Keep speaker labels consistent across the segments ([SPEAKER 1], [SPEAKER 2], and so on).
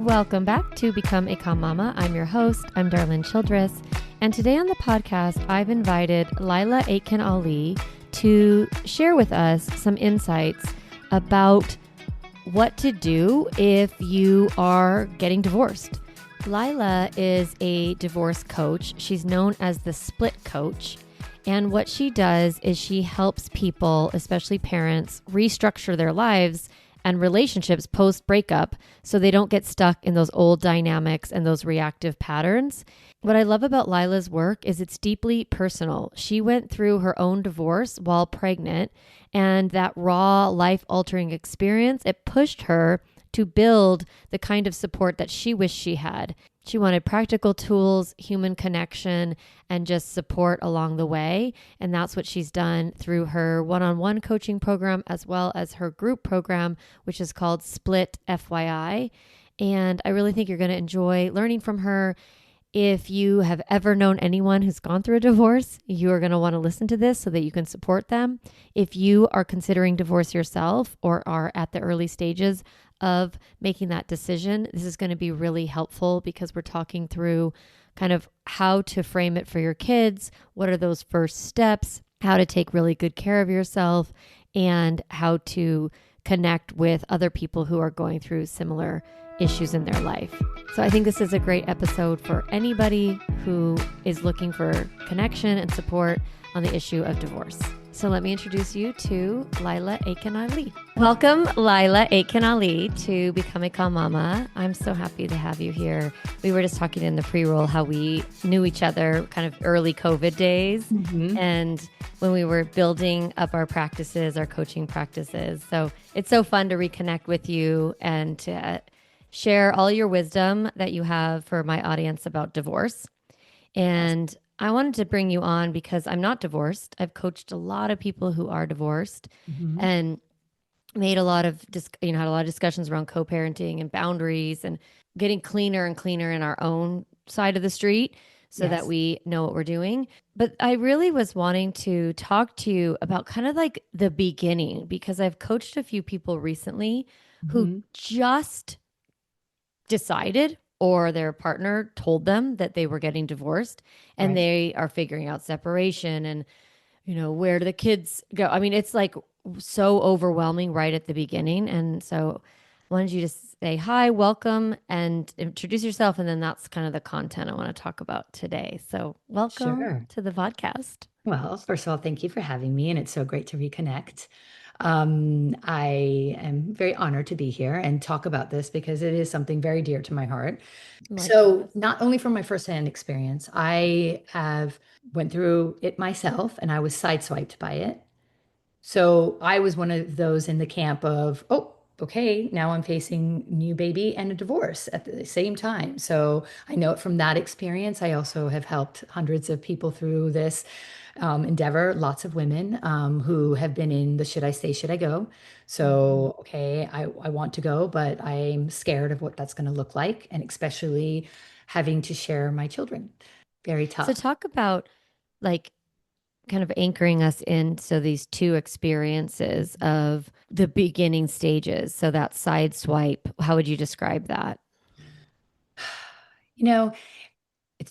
[SPEAKER 1] Welcome back to Become a Calm Mama. I'm your host. I'm Darlene Childress. And today on the podcast, I've invited Laila Aitken Ali to share with us some insights about what to do if you are getting divorced. Laila is a divorce coach. She's known as the Split Coach. And what she does is she helps people, especially parents, restructure their lives and relationships post-breakup so they don't get stuck in those old dynamics and those reactive patterns. What I love about Laila's work is it's deeply personal. She went through her own divorce while pregnant, and that raw, life-altering experience, it pushed her to build the kind of support that she wished she had. She wanted practical tools, human connection, and just support along the way. And that's what she's done through her one-on-one coaching program, as well as her group program, which is called Split.fyi. And I really think you're going to enjoy learning from her. If you have ever known anyone who's gone through a divorce, you are going to want to listen to this so that you can support them. If you are considering divorce yourself or are at the early stages of making that decision, this is going to be really helpful because we're talking through kind of how to frame it for your kids, what are those first steps, how to take really good care of yourself, and how to connect with other people who are going through similar issues in their life. So I think this is a great episode for anybody who is looking for connection and support on the issue of divorce. So let me introduce you to Laila Aitken Ali. Welcome, Laila Aitken Ali, to Become a Calm Mama. I'm so happy to have you here. We were just talking in the pre-roll how we knew each other kind of early COVID days and when we were building up our practices, our coaching practices. So it's so fun to reconnect with you and to share all your wisdom that you have for my audience about divorce. And I wanted to bring you on because I'm not divorced. I've coached a lot of people who are divorced and made a lot of, had a lot of discussions around co-parenting and boundaries and getting cleaner and cleaner in our own side of the street so that we know what we're doing. But I really was wanting to talk to you about kind of like the beginning because I've coached a few people recently who just decided or their partner told them that they were getting divorced and they are figuring out separation and, where do the kids go? I mean, it's like so overwhelming right at the beginning. And so I wanted you to say hi, welcome, and introduce yourself. And then that's kind of the content I want to talk about today. So welcome to the podcast.
[SPEAKER 2] Well, first of all, thank you for having me, and it's so great to reconnect. I am very honored to be here and talk about this because it is something very dear to my heart. So, not only from my firsthand experience, I have went through it myself, and I was sideswiped by it. So, I was one of those in the camp of, oh, okay, now I'm facing new baby and a divorce at the same time. So, I know it from that experience. I also have helped hundreds of people through this endeavor, lots of women who have been in the should I stay, should I go? So, okay, I want to go, but I'm scared of what that's going to look like, and especially having to share my children. Very tough.
[SPEAKER 1] So talk about like kind of anchoring us in so these two experiences of the beginning stages. So that side swipe, how would you describe that?
[SPEAKER 2] You know,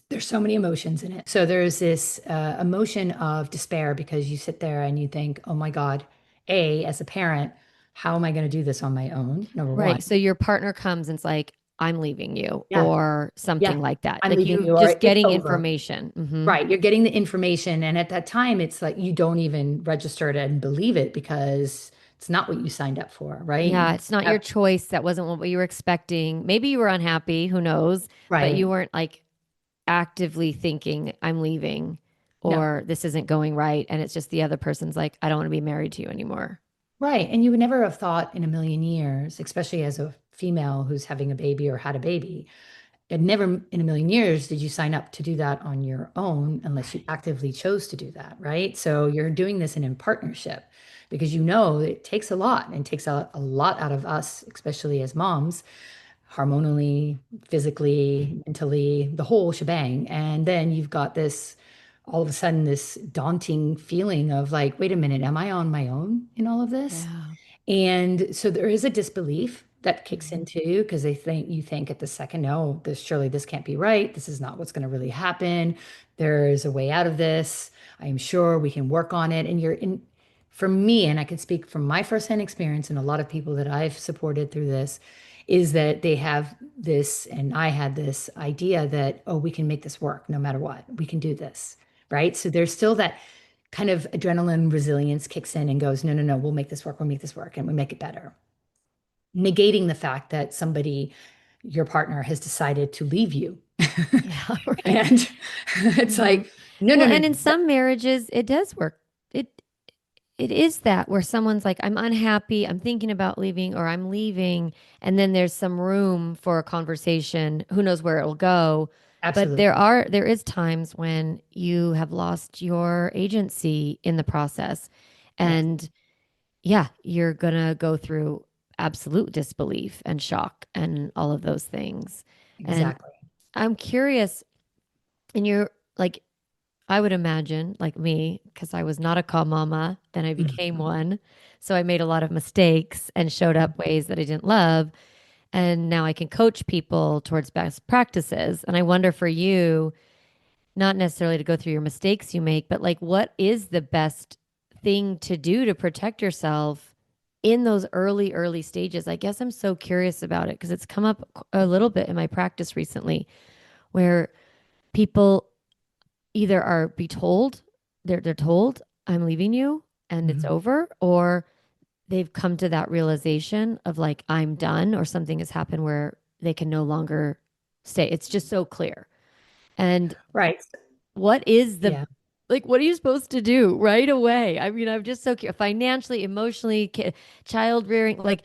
[SPEAKER 2] there's so many emotions in it. So there's this emotion of despair because you sit there and you think, oh my God, as a parent, how am I going to do this on my own? Number one.
[SPEAKER 1] Right. So your partner comes and it's like, I'm leaving you
[SPEAKER 2] Yeah.
[SPEAKER 1] or something
[SPEAKER 2] Yeah.
[SPEAKER 1] like that.
[SPEAKER 2] I'm
[SPEAKER 1] Like
[SPEAKER 2] leaving
[SPEAKER 1] you
[SPEAKER 2] you, or
[SPEAKER 1] just
[SPEAKER 2] it's
[SPEAKER 1] getting
[SPEAKER 2] over.
[SPEAKER 1] information.
[SPEAKER 2] Right. You're getting the information. And at that time, it's like you don't even register it and believe it because it's not what you signed up for. Right.
[SPEAKER 1] Yeah. It's not your choice. That wasn't what you were expecting. Maybe you were unhappy. Who knows? But
[SPEAKER 2] Right.
[SPEAKER 1] you weren't like actively thinking, I'm leaving
[SPEAKER 2] No.
[SPEAKER 1] or this isn't going right. And it's just the other person's like, I don't want to be married to you anymore.
[SPEAKER 2] Right. And you would never have thought in a million years, especially as a female who's having a baby or had a baby, and never in a million years did you sign up to do that on your own unless you actively chose to do that, right? So you're doing this in partnership because you know it takes a lot and it takes a lot out of us, especially as moms, hormonally, physically, mentally, the whole shebang. And then you've got this all of a sudden this daunting feeling of like, wait a minute, am I on my own in all of this?
[SPEAKER 1] Yeah.
[SPEAKER 2] And so there is a disbelief. that kicks
[SPEAKER 1] Mhm.
[SPEAKER 2] in too, because they think you think at the second, no, this can't be right. This is not what's going to really happen. There is a way out of this. I am sure we can work on it. And you're in for me, and I can speak from my firsthand experience and a lot of people that I've supported through this, is that they have this, and I had this idea that, oh, we can make this work no matter what. We can do this, right? So there's still that kind of adrenaline resilience kicks in and goes, no, no, no, we'll make this work. We'll make this work and we make it better, negating the fact that somebody, your partner, has decided to leave you.
[SPEAKER 1] Yeah, right.
[SPEAKER 2] And it's
[SPEAKER 1] Hmm.
[SPEAKER 2] like, no, no,
[SPEAKER 1] Well,
[SPEAKER 2] no.
[SPEAKER 1] and in some marriages, it does work. It is that where someone's like, I'm unhappy, I'm thinking about leaving, or I'm leaving, and then there's some room for a conversation. Who knows where it'll go? But
[SPEAKER 2] Absolutely.
[SPEAKER 1] there is times when you have lost your agency in the process.
[SPEAKER 2] Yes,
[SPEAKER 1] And yeah, you're gonna go through absolute disbelief and shock and all of those things. And
[SPEAKER 2] exactly.
[SPEAKER 1] I'm curious, and you're like, I would imagine, like me, because I was not a call mama, then I became
[SPEAKER 2] Mhm.
[SPEAKER 1] one. So I made a lot of mistakes and showed up ways that I didn't love. And now I can coach people towards best practices. And I wonder for you, not necessarily to go through your mistakes you make, but like what is the best thing to do to protect yourself in those early stages? I guess I'm so curious about it because it's come up a little bit in my practice recently where people either are be told they're told I'm leaving you and it's
[SPEAKER 2] Mhm.
[SPEAKER 1] over, or they've come to that realization of like I'm done, or something has happened where they can no longer stay. It's just so clear. And
[SPEAKER 2] Right.
[SPEAKER 1] what is the
[SPEAKER 2] Yeah.
[SPEAKER 1] like what are you supposed to do right away? I mean, I'm just so curious. Financially, emotionally, child rearing, like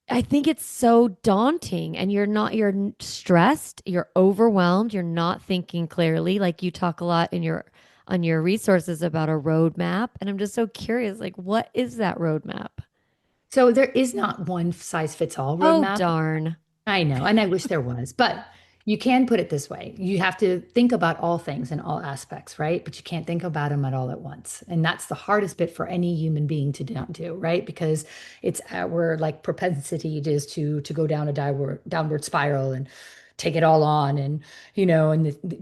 [SPEAKER 1] I think it's so daunting and you're stressed, you're overwhelmed, you're not thinking clearly. Like you talk a lot in your on your resources about a roadmap. And I'm just so curious, like, what is that roadmap?
[SPEAKER 2] So there is not one size fits all
[SPEAKER 1] Oh,
[SPEAKER 2] roadmap.
[SPEAKER 1] darn.
[SPEAKER 2] I know, and I wish there was, but you can put it this way. You have to think about all things in all aspects, right? But you can't think about them at all at once. And that's the hardest bit for any human being to not do, right? Because it's our like propensity it is to go down a downward spiral and take it all on and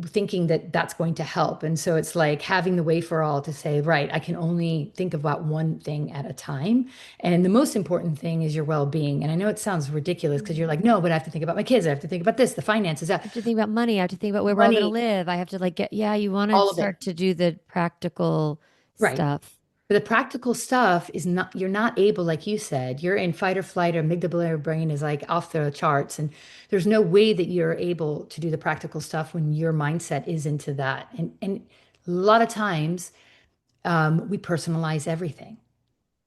[SPEAKER 2] thinking that that's going to help. And so it's like having the way for all to say, right, I can only think about one thing at a time, and the most important thing is your well-being. And I know it sounds ridiculous because you're like,
[SPEAKER 1] Mhm.
[SPEAKER 2] no, but I have to think about my kids. I have to think about this, the finances,
[SPEAKER 1] I have to think about money. I have to think about where we're all going to
[SPEAKER 2] money,
[SPEAKER 1] live. I have to like get, yeah, you want to
[SPEAKER 2] all of it.
[SPEAKER 1] start to do the practical
[SPEAKER 2] Right.
[SPEAKER 1] stuff.
[SPEAKER 2] But the practical stuff is not, you're not able, like you said, you're in fight or flight, or amygdala brain is like off the charts. And there's no way that you're able to do the practical stuff when your mindset is into that. And a lot of times we personalize everything,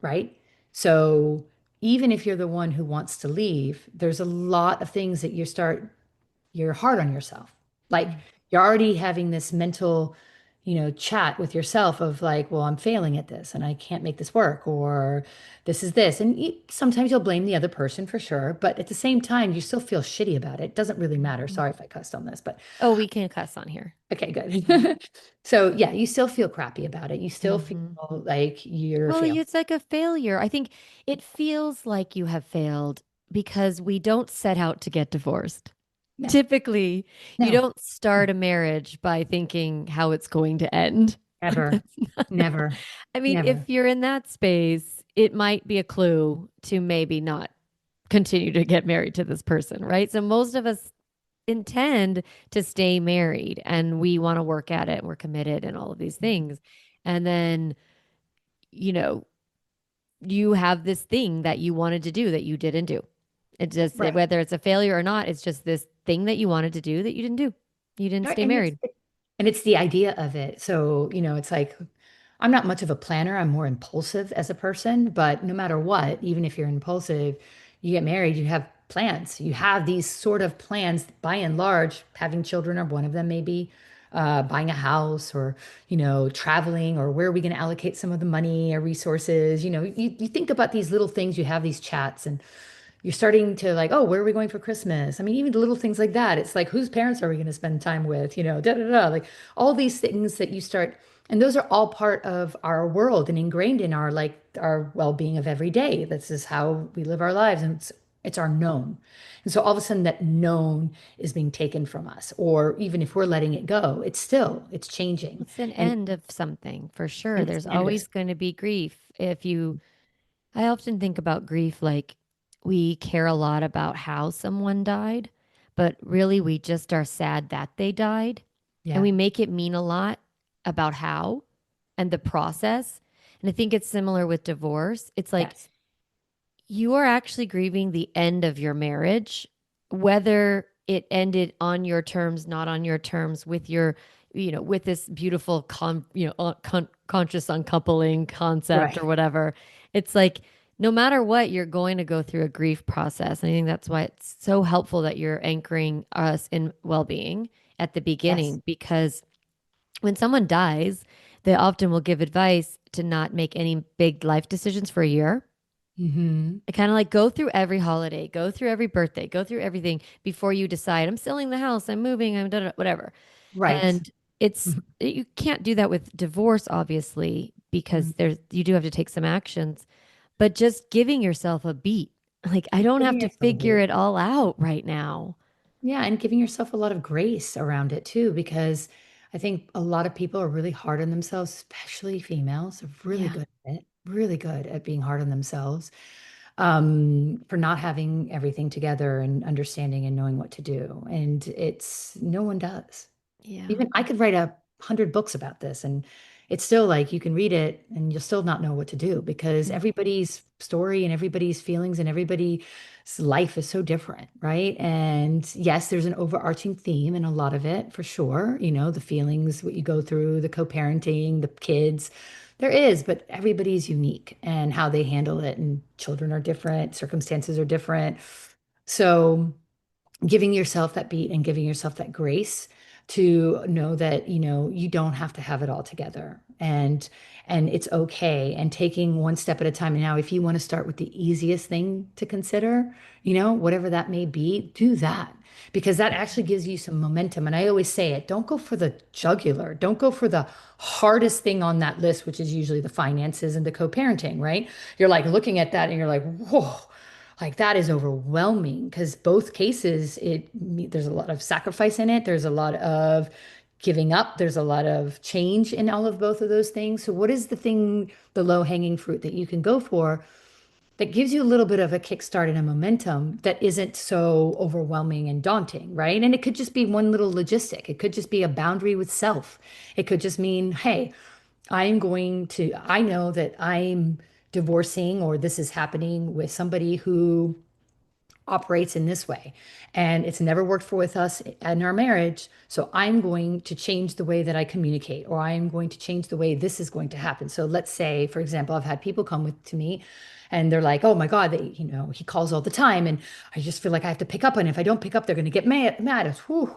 [SPEAKER 2] right? So even if you're the one who wants to leave, there's a lot of things that you're hard on yourself. Like
[SPEAKER 1] Mm.
[SPEAKER 2] you're already having this mental, chat with yourself of like, well, I'm failing at this and I can't make this work, or this is this. And sometimes you'll blame the other person for sure, but at the same time, you still feel shitty about it. It doesn't really matter.
[SPEAKER 1] Mhm.
[SPEAKER 2] Sorry if I cussed on this, but
[SPEAKER 1] Oh, we can cuss on here.
[SPEAKER 2] okay,
[SPEAKER 1] Mhm.
[SPEAKER 2] good. So yeah, you still feel crappy about it. You still feel
[SPEAKER 1] Mhm.
[SPEAKER 2] like you're
[SPEAKER 1] Well,
[SPEAKER 2] failing.
[SPEAKER 1] it's like a failure. I think it feels like you have failed because we don't set out to get divorced.
[SPEAKER 2] No,
[SPEAKER 1] Typically, you
[SPEAKER 2] no,
[SPEAKER 1] don't start a marriage by thinking how it's going to end. Like
[SPEAKER 2] never,
[SPEAKER 1] that's not,
[SPEAKER 2] never,
[SPEAKER 1] I mean, if
[SPEAKER 2] never.
[SPEAKER 1] you're in that space, it might be a clue to maybe not continue to get married to this person, right? So most of us intend to stay married and we want to work at it. We're committed and all of these things. And then, you know, you have this thing that you wanted to do that you didn't do. It just,
[SPEAKER 2] Right.
[SPEAKER 1] whether it's a failure or not, it's just this thing that you wanted to do that you didn't do. You didn't
[SPEAKER 2] Right,
[SPEAKER 1] stay married.
[SPEAKER 2] and it's the idea of it. So, it's like I'm not much of a planner. I'm more impulsive as a person, but no matter what, even if you're impulsive, you get married, you have plans. You have these sort of plans by and large, having children or one of them maybe, buying a house or, traveling, or where are we going to allocate some of the money or resources? You think about these little things, you have these chats, and you're starting to like, oh, where are we going for Christmas? I mean, even little things like that. It's like, whose parents are we going to spend time with? Da da da. Like all these things that you start And those are all part of our world and ingrained in our like our well-being of every day. This is how we live our lives, and it's our known. And so all of a sudden that known is being taken from us, or even if we're letting it go, it's changing.
[SPEAKER 1] It's an
[SPEAKER 2] And,
[SPEAKER 1] end of something for sure.
[SPEAKER 2] and it's
[SPEAKER 1] There's
[SPEAKER 2] the end of
[SPEAKER 1] always going to be grief. I often think about grief like we care a lot about how someone died, but really we just are sad that they died. And
[SPEAKER 2] yeah,
[SPEAKER 1] we make it mean a lot about how and the process. And I think it's similar with divorce. It's like
[SPEAKER 2] yes.
[SPEAKER 1] you are actually grieving the end of your marriage, whether it ended on your terms, not on your terms, with your, with this beautiful, conscious uncoupling concept or
[SPEAKER 2] Right.
[SPEAKER 1] whatever. It's like, no matter what, you're going to go through a grief process. And I think that's why it's so helpful that you're anchoring us in well being at the
[SPEAKER 2] Yes.
[SPEAKER 1] beginning, because when someone dies, they often will give advice to not make any big life decisions for a year.
[SPEAKER 2] Hmm.
[SPEAKER 1] I kind of like go through every holiday, go through every birthday, go through everything before you decide I'm selling the house, I'm moving, I'm done, whatever.
[SPEAKER 2] Right.
[SPEAKER 1] And you can't do that with divorce, obviously, because
[SPEAKER 2] Mhm.
[SPEAKER 1] you do have to take some actions, but just giving yourself a beat. Like, I don't have
[SPEAKER 2] Giving
[SPEAKER 1] to
[SPEAKER 2] yourself a
[SPEAKER 1] figure
[SPEAKER 2] break.
[SPEAKER 1] it all out right now.
[SPEAKER 2] Yeah, and giving yourself a lot of grace around it too, because I think a lot of people are really hard on themselves, especially females, are really
[SPEAKER 1] Yeah.
[SPEAKER 2] good at it, really good at being hard on themselves, for not having everything together and understanding and knowing what to do. And it's no one does.
[SPEAKER 1] Yeah.
[SPEAKER 2] Even I could write 100 books about this, and it's still like you can read it and you'll still not know what to do because
[SPEAKER 1] Mm.
[SPEAKER 2] everybody's story and everybody's feelings and everybody's life is so different, right? And yes, there's an overarching theme in a lot of it for sure. You know, the feelings, what you go through, the co-parenting, the kids. There is, but everybody's unique and how they handle it, and children are different, circumstances are different. So, giving yourself that beat and giving yourself that grace to know that you don't have to have it all together, and it's okay, and taking one step at a time. And now if you want to start with the easiest thing to consider, whatever that may be, do that, because that actually gives you some momentum. And I always say it, don't go for the jugular, don't go for the hardest thing on that list, which is usually the finances and the co-parenting, right? You're like looking at that and you're like, whoa, like that is overwhelming, because both cases, there's a lot of sacrifice in it. There's a lot of giving up. There's a lot of change in all of both of those things. So what is the thing, the low hanging fruit that you can go for that gives you a little bit of a kickstart and a momentum that isn't so overwhelming and daunting, right? And it could just be one little logistic. It could just be a boundary with self. It could just mean, hey, I know that I'm divorcing, or this is happening with somebody who operates in this way, and it's never worked for with us in our marriage. So I'm going to change the way that I communicate, or I'm going to change the way this is going to happen. So let's say, for example, I've had people come to me and they're like, oh my God, he calls all the time and I just feel like I have to pick up. And if I don't pick up, they're going to get mad.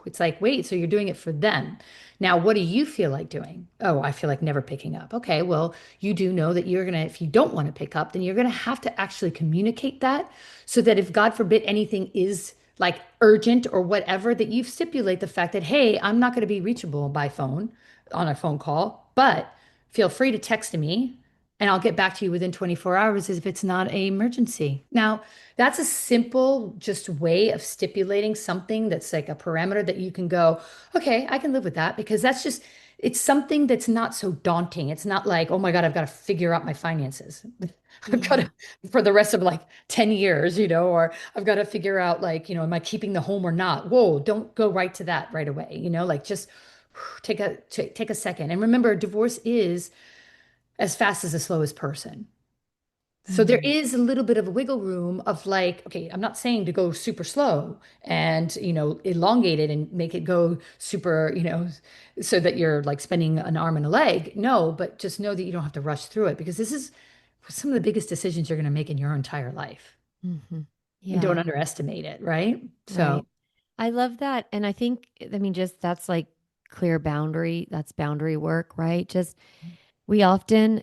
[SPEAKER 2] It's like, wait, so you're doing it for them. Now, what do you feel like doing? Oh, I feel like never picking up. Okay, well, you do know that if you don't want to pick up, then you're going to have to actually communicate that, so that if God forbid anything is like urgent or whatever, that you stipulate the fact that, hey, I'm not going to be reachable by phone on a phone call, but feel free to text me and I'll get back to you within 24 hours if it's not an emergency. Now, that's a simple just way of stipulating something that's like a parameter that you can go, okay, I can live with that, because it's something that's not so daunting. It's not like, oh my God, I've got to figure out my finances. I've got
[SPEAKER 1] Yeah.
[SPEAKER 2] to, for the rest of like 10 years, or I've got to figure out like, am I keeping the home or not? Whoa, don't go right to that right away. Like just take a second. And remember, divorce is as fast as the slowest person. So there
[SPEAKER 1] Mm.
[SPEAKER 2] is a little bit of a wiggle room of like, okay, I'm not saying to go super slow and, elongate it and make it go super, so that you're like spending an arm and a leg. No, but just know that you don't have to rush through it, because this is some of the biggest decisions you're going to make in your entire life.
[SPEAKER 1] Hmm.
[SPEAKER 2] And don't
[SPEAKER 1] Yeah.
[SPEAKER 2] underestimate it, right? So,
[SPEAKER 1] Right. I love that. And I think, I mean, just that's like clear boundary. That's boundary work, right? Just we often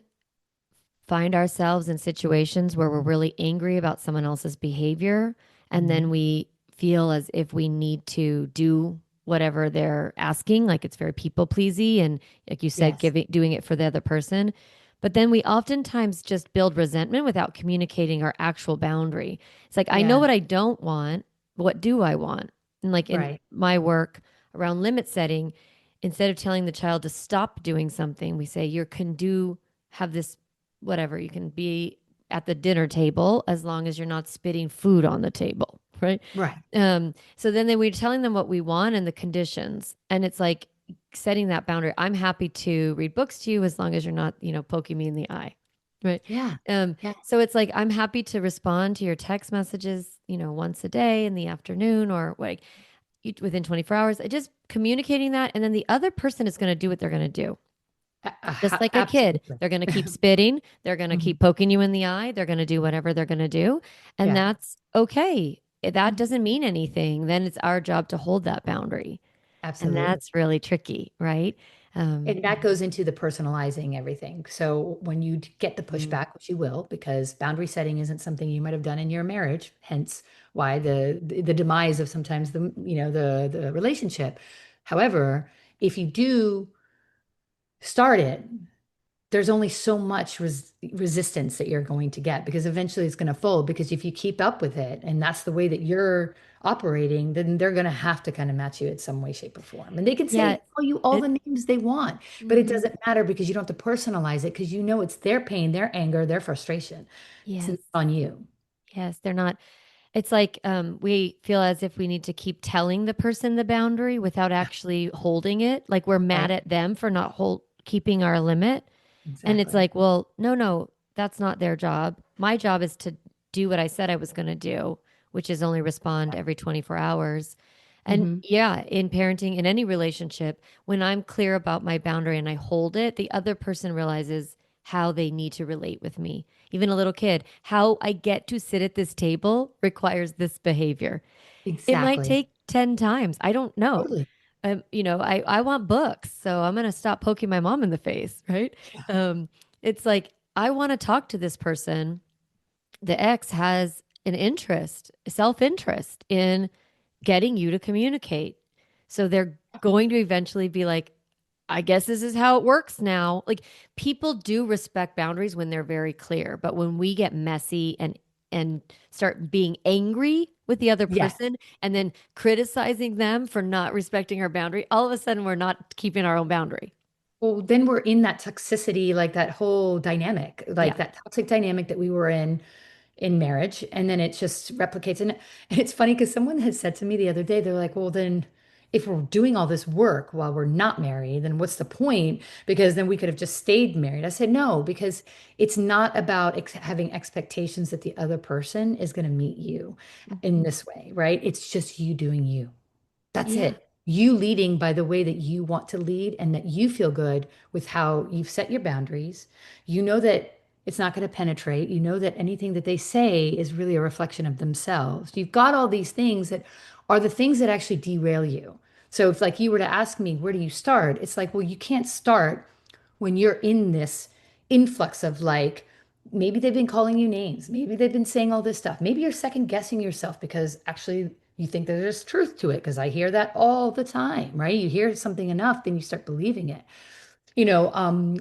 [SPEAKER 1] find ourselves in situations where we're really angry about someone else's behavior. And
[SPEAKER 2] mhm,
[SPEAKER 1] then we feel as if we need to do whatever they're asking. Like it's very people pleasy. And like you said,
[SPEAKER 2] Yes.
[SPEAKER 1] doing it for the other person. But then we oftentimes just build resentment without communicating our actual boundary. It's like, I know
[SPEAKER 2] Yeah.
[SPEAKER 1] what I don't want. What do I want? And like in
[SPEAKER 2] Right.
[SPEAKER 1] my work around limit setting, instead of telling the child to stop doing something, we say, you can do, have this, whatever, you can be at the dinner table as long as you're not spitting food on the table. Right.
[SPEAKER 2] Right.
[SPEAKER 1] So then we're telling them what we want and the conditions. And it's like setting that boundary. I'm happy to read books to you as long as you're not, poking me in the eye. Right.
[SPEAKER 2] Yeah. Yeah.
[SPEAKER 1] So it's like I'm happy to respond to your text messages, once a day in the afternoon or like within 24 hours. Just communicating that. And then the other person is going to do what they're going to do. Just like a kid,
[SPEAKER 2] Absolutely.
[SPEAKER 1] they're going to keep spitting. They're going to
[SPEAKER 2] Mhm.
[SPEAKER 1] keep poking you in the eye. They're going to do whatever they're going to do. And
[SPEAKER 2] Yeah.
[SPEAKER 1] that's okay. If that
[SPEAKER 2] Mhm.
[SPEAKER 1] doesn't mean anything, then it's our job to hold that boundary. And
[SPEAKER 2] Absolutely.
[SPEAKER 1] that's really tricky, right? Um,
[SPEAKER 2] And that goes into the personalizing everything. So when you get the
[SPEAKER 1] mm,
[SPEAKER 2] pushback, which you will, because boundary setting isn't something you might have done in your marriage, hence why the demise of sometimes the relationship. However, if you do start it, there's only so much resistance that you're going to get because eventually it's going to fold. Because if you keep up with it and that's the way that you're operating, then they're going to have to kind of match you in some way, shape, or form. And they can
[SPEAKER 1] yeah.
[SPEAKER 2] say, call you all
[SPEAKER 1] It,
[SPEAKER 2] the names they want, but it
[SPEAKER 1] mhm.
[SPEAKER 2] doesn't matter because you don't have to personalize it because you know it's their pain, their anger, their frustration. It's not
[SPEAKER 1] Yes.
[SPEAKER 2] on you.
[SPEAKER 1] Yes. They're not. It's like we feel as if we need to keep telling the person the boundary without actually holding it. Like we're mad
[SPEAKER 2] Right?
[SPEAKER 1] at them for not keeping our limit. And it's
[SPEAKER 2] Exactly.
[SPEAKER 1] like, well, no, no, that's not their job. My job is to do what I said I was going to do, which is only respond every 24 hours. And
[SPEAKER 2] Hmm.
[SPEAKER 1] yeah, in parenting, in any relationship, when I'm clear about my boundary and I hold it, the other person realizes how they need to relate with me. Even a little kid, how I get to sit at this table requires this behavior. It might
[SPEAKER 2] Exactly.
[SPEAKER 1] take 10 times. I don't know.
[SPEAKER 2] Totally.
[SPEAKER 1] I want books, so I'm going to stop poking my mom in the face, right?
[SPEAKER 2] Yeah.
[SPEAKER 1] Um, it's like, I want to talk to this person. The ex has an interest, self interest in getting you to communicate. So they're going to eventually be like, I guess this is how it works now. Like people do respect boundaries when they're very clear, but when we get messy and start being angry with the other
[SPEAKER 2] Yes.
[SPEAKER 1] person and then criticizing them for not respecting our boundary, all of a sudden we're not keeping our own boundary.
[SPEAKER 2] Well, then we're in that toxicity, like that whole dynamic, like
[SPEAKER 1] Yeah.
[SPEAKER 2] that toxic dynamic that we were in marriage, and then it just replicates. And it's funny because someone had said to me the other day, they're like, well, then if we're doing all this work while we're not married, then what's the point? Because then we could have just stayed married. I said, no, because it's not about having expectations that the other person is going to meet you in
[SPEAKER 1] Mhm.
[SPEAKER 2] this way, right? It's just you doing you. That's
[SPEAKER 1] Yeah.
[SPEAKER 2] it. You leading by the way that you want to lead and that you feel good with how you've set your boundaries. You know that it's not going to penetrate. You know that anything that they say is really a reflection of themselves. You've got all these things that are the things that actually derail you. So if like you were to ask me, where do you start? It's like, well, you can't start when you're in this influx of like, maybe they've been calling you names. Maybe they've been saying all this stuff. Maybe you're second guessing yourself because actually you think that there's truth to it. Because I hear that all the time, right? You hear something enough, then you start believing it.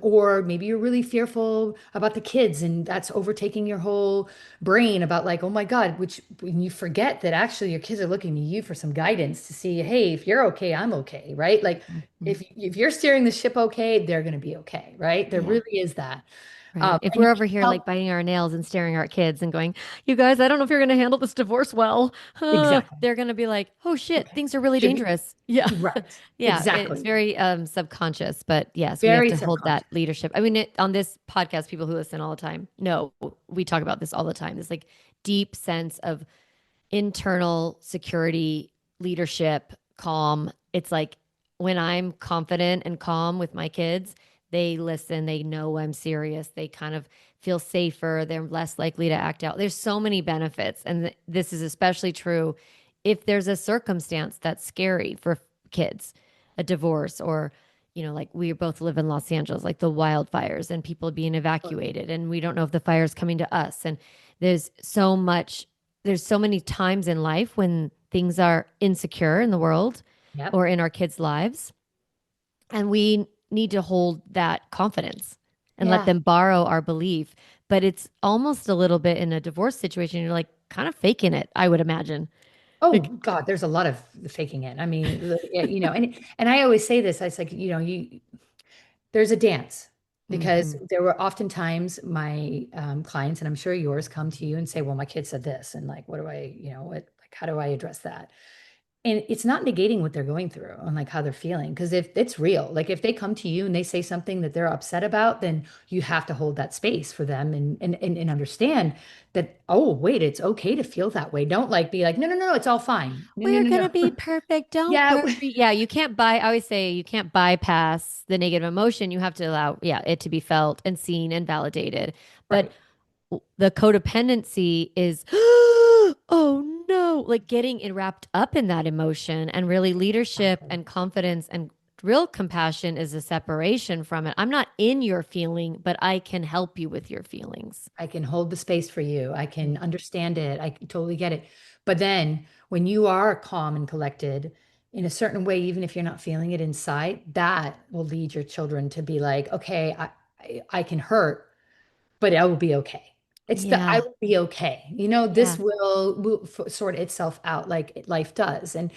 [SPEAKER 2] Or maybe you're really fearful about the kids and that's overtaking your whole brain about like, oh my God, which when you forget that actually your kids are looking to you for some guidance to see, hey, if you're okay, I'm okay, right? Like
[SPEAKER 1] Mhm.
[SPEAKER 2] if you're steering the ship okay, they're going to be okay, right? There
[SPEAKER 1] Yeah.
[SPEAKER 2] really is that.
[SPEAKER 1] Right. If
[SPEAKER 2] And
[SPEAKER 1] we're
[SPEAKER 2] you
[SPEAKER 1] over
[SPEAKER 2] can't
[SPEAKER 1] here like
[SPEAKER 2] help
[SPEAKER 1] biting our nails and staring at our kids and going, you guys, I don't know if you're going to handle this divorce well.
[SPEAKER 2] exactly.
[SPEAKER 1] They're going to be like, oh shit,
[SPEAKER 2] Okay.
[SPEAKER 1] things are really
[SPEAKER 2] Should be
[SPEAKER 1] dangerous. Yeah.
[SPEAKER 2] right.
[SPEAKER 1] Yeah. It's
[SPEAKER 2] Exactly.
[SPEAKER 1] very subconscious, but yes, we have
[SPEAKER 2] Very
[SPEAKER 1] to hold that
[SPEAKER 2] subconscious.
[SPEAKER 1] leadership. I mean, on this podcast, people who listen all the time, no, we talk about this all the time. This like deep sense of internal security, leadership, calm. It's like when I'm confident and calm with my kids, they listen, they know I'm serious, they kind of feel safer, they're less likely to act out. There's so many benefits. And this is especially true if there's a circumstance that's scary for kids, a divorce or like we both live in Los Angeles, like the wildfires and people being evacuated, and we don't know if the fire's coming to us. And there's so many times in life when things are insecure in the world.
[SPEAKER 2] Yep.
[SPEAKER 1] or in our kids' lives. And we need to hold that confidence and let
[SPEAKER 2] Yeah.
[SPEAKER 1] them borrow our belief. But it's almost a little bit in a divorce situation, you're like kind of faking it, I would imagine.
[SPEAKER 2] Oh
[SPEAKER 1] Like,
[SPEAKER 2] God, there's a lot of faking it. I mean, yeah, and I always say this. I was like, there's a dance because
[SPEAKER 1] hmm
[SPEAKER 2] there were oftentimes my clients, and I'm sure yours, come to you and say, "Well, my kid said this," and like, what do I, like, how do I address that? And it's not negating what they're going through and like how they're feeling. Because if it's real, like if they come to you and they say something that they're upset about, then you have to hold that space for them and understand that, oh, wait, it's okay to feel that way. Don't like be like, no, no, no, it's all fine. No, no,
[SPEAKER 1] we're
[SPEAKER 2] no,
[SPEAKER 1] gonna be
[SPEAKER 2] no.
[SPEAKER 1] perfect. Don't
[SPEAKER 2] Yeah,
[SPEAKER 1] worry. Yeah, you can't I always say you can't bypass the negative emotion. You have to allow, yeah, it to be felt and seen and validated. But
[SPEAKER 2] right.
[SPEAKER 1] the codependency is, oh no, like getting wrapped up in that emotion, and really leadership
[SPEAKER 2] Exactly.
[SPEAKER 1] and confidence and real compassion is a separation from it. I'm not in your feeling, but I can help you with your feelings.
[SPEAKER 2] I can hold the space for you. I can understand it. I can totally get it. But then when you are calm and collected in a certain way, even if you're not feeling it inside, that will lead your children to be like, okay, I can hurt, but I will be okay. It's the I
[SPEAKER 1] Yeah.
[SPEAKER 2] will be okay. This
[SPEAKER 1] Yeah.
[SPEAKER 2] will sort itself out like life does. And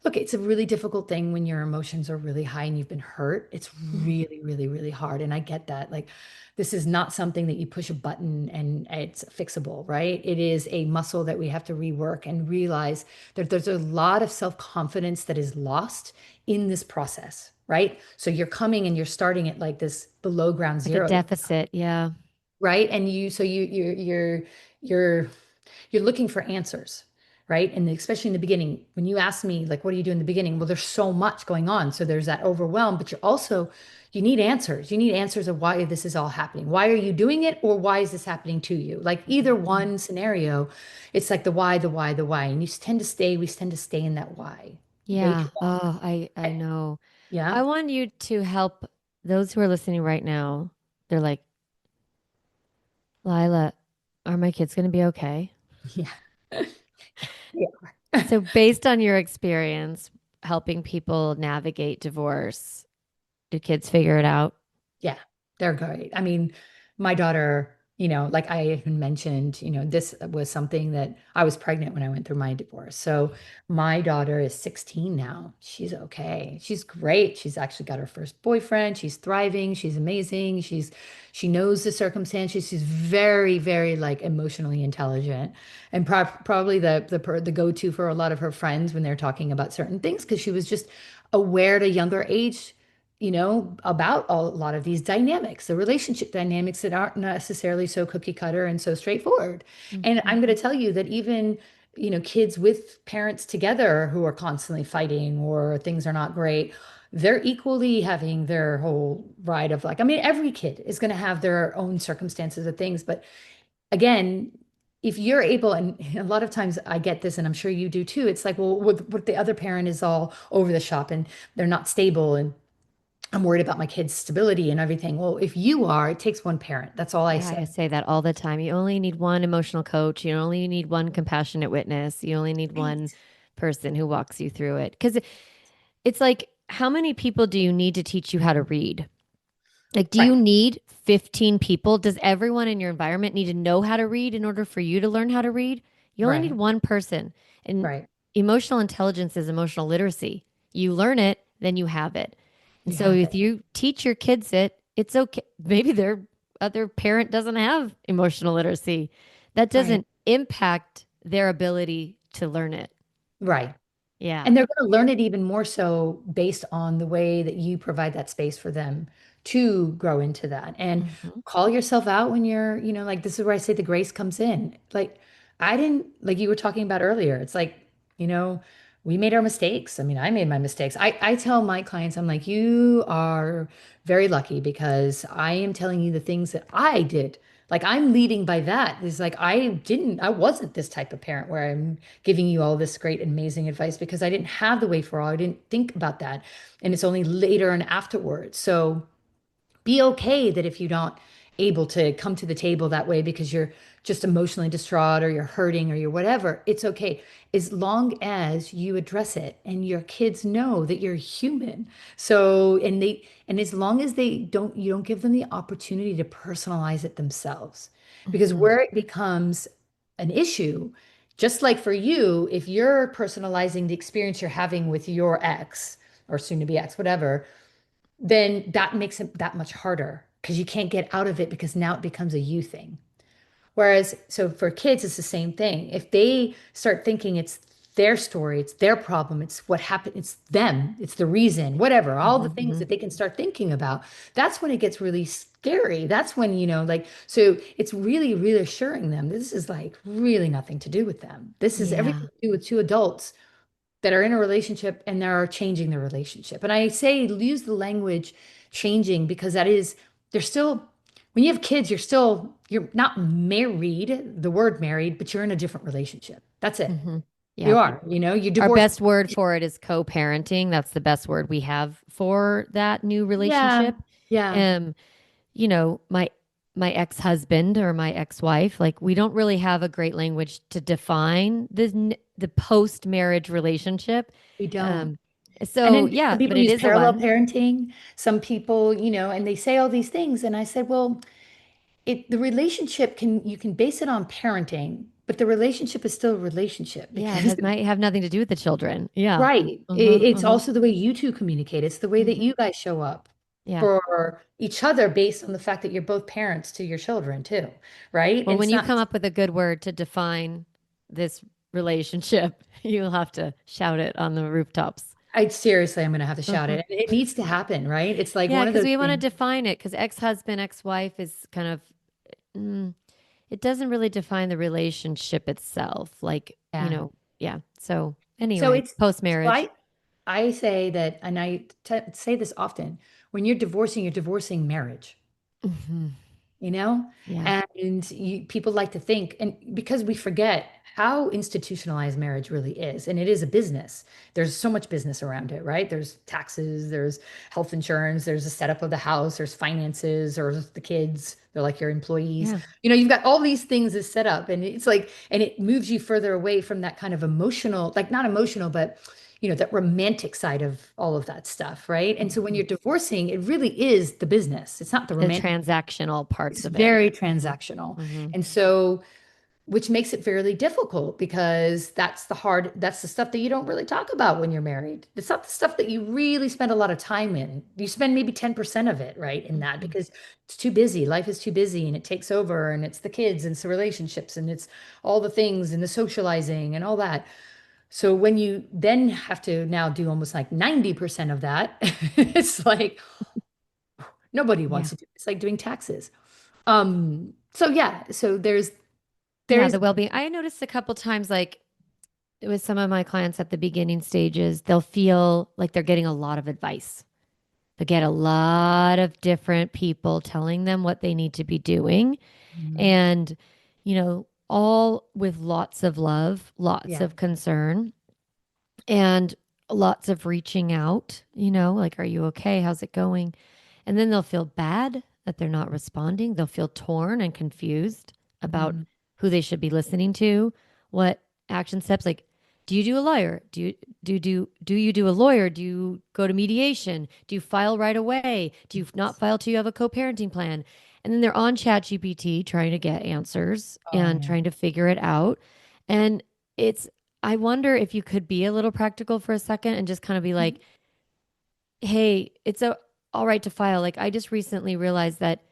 [SPEAKER 2] look, it's a really difficult thing when your emotions are really high and you've been hurt. It's
[SPEAKER 1] Mm.
[SPEAKER 2] really, really, really hard. And I get that. Like, this is not something that you push a button and it's fixable, right? It is a muscle that we have to rework and realize that there's a lot of self-confidence that is lost in this process, right? So you're coming and you're starting at like this below ground
[SPEAKER 1] Like a
[SPEAKER 2] zero,
[SPEAKER 1] deficit. Yeah.
[SPEAKER 2] right? And you're you're looking for answers, right? And especially in the beginning, when you ask me like, what do you do in the beginning? Well, there's so much going on, so there's that overwhelm, but you need answers. You need answers of why this is all happening. Why are you doing it, or why is this happening to you? Like either one scenario, it's like the why, the why, the why, and we tend to stay in that why way
[SPEAKER 1] Yeah.
[SPEAKER 2] too long.
[SPEAKER 1] Oh, I know.
[SPEAKER 2] Yeah.
[SPEAKER 1] I want you to help those who are listening right now. They're like, Lila, are my kids going to be okay?
[SPEAKER 2] Yeah. Yeah.
[SPEAKER 1] So, based on your experience helping people navigate divorce, do kids figure it out?
[SPEAKER 2] Yeah, they're great. I mean, my daughter, like I even mentioned, this was something that I was pregnant when I went through my divorce. So my daughter is 16 now. She's okay. She's great. She's actually got her first boyfriend. She's thriving. She's amazing. She knows the circumstances. She's very, very like emotionally intelligent and probably the go-to for a lot of her friends when they're talking about certain things because she was just aware at a younger age about a lot of these dynamics, the relationship dynamics that aren't necessarily so cookie cutter and so straightforward. And
[SPEAKER 1] Mhm.
[SPEAKER 2] I'm going to tell you that even, kids with parents together who are constantly fighting or things are not great, they're equally having their whole ride of like, I mean, every kid is going to have their own circumstances of things. But again, if you're able, and a lot of times I get this, and I'm sure you do too, it's like, well, what the other parent is all over the shop and they're not stable and I'm worried about my kid's stability and everything. Well, if you are, it takes one parent. That's all I
[SPEAKER 1] Yeah, I
[SPEAKER 2] say.
[SPEAKER 1] say that all the time. You only need one emotional coach. You only need one compassionate witness. You only need one
[SPEAKER 2] Right.
[SPEAKER 1] person who walks you through it. Because it's like, how many people do you need to teach you how to read? Like, do
[SPEAKER 2] Right.
[SPEAKER 1] you need 15 people? Does everyone in your environment need to know how to read in order for you to learn how to read? You only need
[SPEAKER 2] Right.
[SPEAKER 1] one person. And
[SPEAKER 2] Right.
[SPEAKER 1] emotional intelligence is emotional literacy. You learn it, then you have it. And
[SPEAKER 2] You
[SPEAKER 1] so
[SPEAKER 2] have
[SPEAKER 1] if
[SPEAKER 2] it.
[SPEAKER 1] you teach your kids it, it's okay. Maybe their other parent doesn't have emotional literacy. That
[SPEAKER 2] Right.
[SPEAKER 1] doesn't impact their ability to learn it.
[SPEAKER 2] Right.
[SPEAKER 1] Yeah.
[SPEAKER 2] And they're going to learn it even more so based on the way that you provide that space for them to grow into that. And
[SPEAKER 1] hmm
[SPEAKER 2] call yourself out when you're, like this is where I say the grace comes in. Like I didn't, like you were talking about earlier, it's like, you know, we made our mistakes. I mean, I made my mistakes. I tell my clients, I'm like, you are very lucky because I am telling you the things that I did. Like I'm leading by that. It's like I wasn't this type of parent where I'm giving you all this great, amazing advice because I didn't have the way for all. I didn't think about that. And it's only later and afterwards. So be okay that if you don't. able to come to the table that way because you're just emotionally distraught or you're hurting or you're whatever, it's okay. As long as you address it and your kids know that you're human. So, and as long as you don't give them the opportunity to personalize it themselves. Because
[SPEAKER 1] Hmm.
[SPEAKER 2] where it becomes an issue, just like for you, if you're personalizing the experience you're having with your ex or soon to be ex, whatever, then that makes it that much harder because you can't get out of it because now it becomes a you thing. Whereas, so for kids, it's the same thing. If they start thinking it's their story, it's their problem, it's what happened, it's them, it's the reason, whatever, all the things
[SPEAKER 1] Hmm.
[SPEAKER 2] that they can start thinking about, that's when it gets really scary. That's when, like, so it's really reassuring them. This is like really nothing to do with them. This is everything
[SPEAKER 1] Yeah.
[SPEAKER 2] to do with two adults that are in a relationship and they're changing the relationship. And I say use the language changing because that is, they're still, when you have kids, you're not married, the word married, but you're in a different relationship. That's it.
[SPEAKER 1] Hmm.
[SPEAKER 2] You
[SPEAKER 1] Yep.
[SPEAKER 2] are, you're
[SPEAKER 1] Our
[SPEAKER 2] divorced.
[SPEAKER 1] best word for it is co-parenting. That's the best word we have for that new
[SPEAKER 2] Yeah.
[SPEAKER 1] relationship.
[SPEAKER 2] Yeah.
[SPEAKER 1] Um, my ex-husband or my ex-wife, like we don't really have a great language to define the post-marriage relationship.
[SPEAKER 2] We don't.
[SPEAKER 1] Um,
[SPEAKER 2] And
[SPEAKER 1] so
[SPEAKER 2] then
[SPEAKER 1] yeah,
[SPEAKER 2] some
[SPEAKER 1] but
[SPEAKER 2] people
[SPEAKER 1] it
[SPEAKER 2] use
[SPEAKER 1] is a
[SPEAKER 2] parallel
[SPEAKER 1] one.
[SPEAKER 2] parenting. Some people, and they say all these things. And I said, well, the relationship you can base it on parenting, but the relationship is still a relationship
[SPEAKER 1] Yeah, it
[SPEAKER 2] because
[SPEAKER 1] has might have nothing to do with the children. Yeah.
[SPEAKER 2] right.
[SPEAKER 1] Uh-huh,
[SPEAKER 2] It's
[SPEAKER 1] uh-huh,
[SPEAKER 2] also the way you two communicate. It's the way that
[SPEAKER 1] hmm.
[SPEAKER 2] you guys show up
[SPEAKER 1] Yeah.
[SPEAKER 2] for each other based on the fact that you're both parents to your children too, right?
[SPEAKER 1] Well, when
[SPEAKER 2] It's
[SPEAKER 1] you
[SPEAKER 2] not,
[SPEAKER 1] come up with a good word to define this relationship, you'll have to shout it on the rooftops.
[SPEAKER 2] I'm going to have to shout it. It needs to happen, right? It's like
[SPEAKER 1] Yeah,
[SPEAKER 2] one of
[SPEAKER 1] because
[SPEAKER 2] those
[SPEAKER 1] we want to
[SPEAKER 2] things.
[SPEAKER 1] define it because ex-husband, ex-wife is kind of, it doesn't really define the relationship itself. Like,
[SPEAKER 2] Yeah.
[SPEAKER 1] yeah. So
[SPEAKER 2] So
[SPEAKER 1] anyway,
[SPEAKER 2] it's, so
[SPEAKER 1] post-marriage.
[SPEAKER 2] I say that, and I say this often, when you're divorcing marriage.
[SPEAKER 1] Hmm.
[SPEAKER 2] you know?
[SPEAKER 1] Yeah.
[SPEAKER 2] And people like to think, and because we forget how institutionalized marriage really is, and it is a business. There's so much business around it, right? There's taxes, there's health insurance, there's the setup of the house, there's finances, or the kids, they're like your employees.
[SPEAKER 1] Yeah.
[SPEAKER 2] You've got all these things is set up, and it's like, and it moves you further away from that kind of emotional, like not emotional, but that romantic side of all of that stuff, right? And so when
[SPEAKER 1] Mhm.
[SPEAKER 2] you're divorcing, it really is the business. It's not the
[SPEAKER 1] The
[SPEAKER 2] romantic.
[SPEAKER 1] transactional
[SPEAKER 2] It's
[SPEAKER 1] parts of it.
[SPEAKER 2] very
[SPEAKER 1] Hmm.
[SPEAKER 2] transactional.
[SPEAKER 1] Hmm.
[SPEAKER 2] And so, which makes it fairly difficult because that's the stuff that you don't really talk about when you're married. It's not the stuff that you really spend a lot of time in. You spend maybe 10% of it, right, in that
[SPEAKER 1] Hmm.
[SPEAKER 2] because it's too busy. Life is too busy and it takes over and it's the kids and it's the relationships and it's all the things and the socializing and all that. So when you then have to now do almost like 90% of that, it's like nobody wants
[SPEAKER 1] Yeah.
[SPEAKER 2] to do it. It's like doing taxes. So yeah, so there
[SPEAKER 1] Yeah.
[SPEAKER 2] is
[SPEAKER 1] The well-being. I noticed a couple times, like with some of my clients at the beginning stages, they'll feel like they're getting a lot of advice. They get a lot of different people telling them what they need to be doing.
[SPEAKER 2] Mhm.
[SPEAKER 1] And, all with lots of love, lots
[SPEAKER 2] Yeah.
[SPEAKER 1] of concern, and lots of reaching out, like, are you okay? How's it going? And then they'll feel bad that they're not responding. They'll feel torn and confused about
[SPEAKER 2] Mhm.
[SPEAKER 1] who they should be listening to, what action steps. Like, do you do a lawyer? Do you do a lawyer? Do you go to mediation? Do you file right away? Do you not file till you have a co-parenting plan? And then they're on ChatGPT trying to get answers
[SPEAKER 2] Oh
[SPEAKER 1] and
[SPEAKER 2] yeah.
[SPEAKER 1] trying to figure it out. And it's I wonder if you could be a little practical for a second and just kind of be like, hey, all right to file. Like I just recently realized that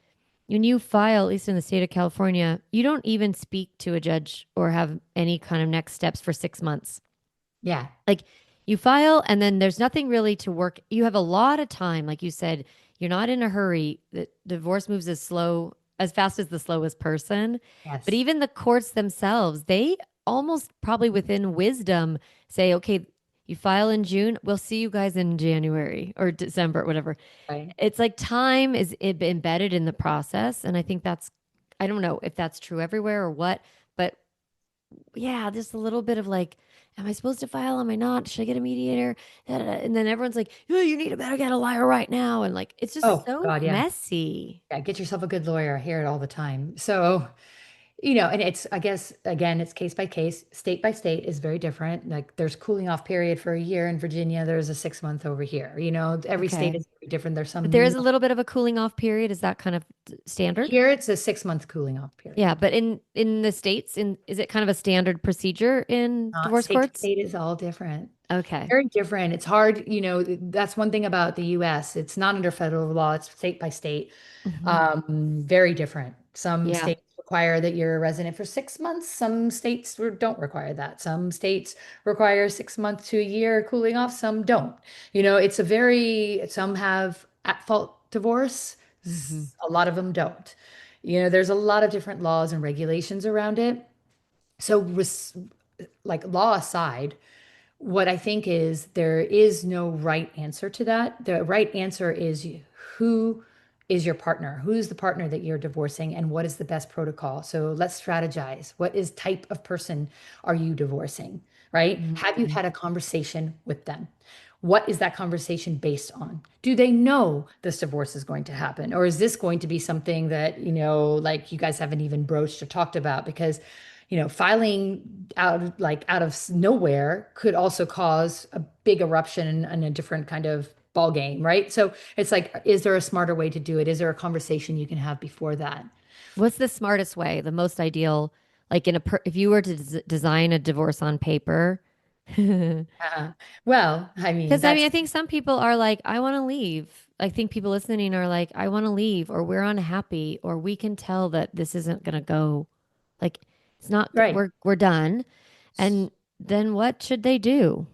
[SPEAKER 1] when you file, at least in the state of California, you don't even speak to a judge or have any kind of next steps for 6 months.
[SPEAKER 2] Yeah.
[SPEAKER 1] Like you file and then there's nothing really to work. You have a lot of time. Like you said, you're not in a hurry. The divorce moves as fast as the slowest person. But
[SPEAKER 2] Yes.
[SPEAKER 1] even the courts themselves, they almost probably within wisdom say, okay, you file in June, we'll see you guys in January or December, whatever.
[SPEAKER 2] Right.
[SPEAKER 1] It's like time is embedded in the process. And I think I don't know if that's true everywhere or what, but yeah, just a little bit of like, am I supposed to file? Am I not? Should I get a mediator? Da, da, da. And then everyone's like, oh, you need to better get a lawyer right now. And like, it's just
[SPEAKER 2] Oh
[SPEAKER 1] so
[SPEAKER 2] God, yeah.
[SPEAKER 1] messy.
[SPEAKER 2] Yeah, get yourself a good lawyer. I hear it all the time. So, and it's, I guess, again, it's case by case, state by state is very different. Like there's cooling off period for a year in Virginia, there's a 6 month over here. Every state
[SPEAKER 1] Okay.
[SPEAKER 2] is very different. There's
[SPEAKER 1] But there
[SPEAKER 2] some,
[SPEAKER 1] is a little bit of a cooling off period. Is that kind of standard?
[SPEAKER 2] here it's a 6 month cooling off
[SPEAKER 1] Yeah,
[SPEAKER 2] period.
[SPEAKER 1] but in the States, in is it kind of a standard procedure in divorce
[SPEAKER 2] State to
[SPEAKER 1] courts?
[SPEAKER 2] state is all different.
[SPEAKER 1] Okay.
[SPEAKER 2] Very different. It's hard, that's one thing about the US. It's not under federal law, it's state by state.
[SPEAKER 1] Hmm.
[SPEAKER 2] Very different. Some
[SPEAKER 1] Yeah.
[SPEAKER 2] states require that you're a resident for 6 months. Some states don't require that. Some states require 6 months to a year cooling off. Some don't. Some have at fault divorce.
[SPEAKER 1] Hmm.
[SPEAKER 2] A lot of them don't. There's a lot of different laws and regulations around it. So, like law aside, what I think is there is no right answer to that. The right answer is who is your partner? Who's the partner that you're divorcing and what is the best protocol? So let's strategize. What is type of person are you divorcing, right? Have you
[SPEAKER 1] Hmm.
[SPEAKER 2] had a conversation with them? What is that conversation based on? Do they know this divorce is going to happen? Or is this going to be something that, like you guys haven't even broached or talked about? Because filing out of nowhere could also cause a big eruption and a different kind of ball game, right? So it's like, is there a smarter way to do it? Is there a conversation you can have before that?
[SPEAKER 1] What's the smartest way, the most ideal, like if you were to design a divorce on paper? Because
[SPEAKER 2] Uh, well, I mean,
[SPEAKER 1] I mean,
[SPEAKER 2] that's
[SPEAKER 1] I think some people are like, I want to leave. I think people listening are like, I want to leave, or we're unhappy, or we can tell that this isn't going to go. Like, it's not,
[SPEAKER 2] right.
[SPEAKER 1] we're done. And then what should they do?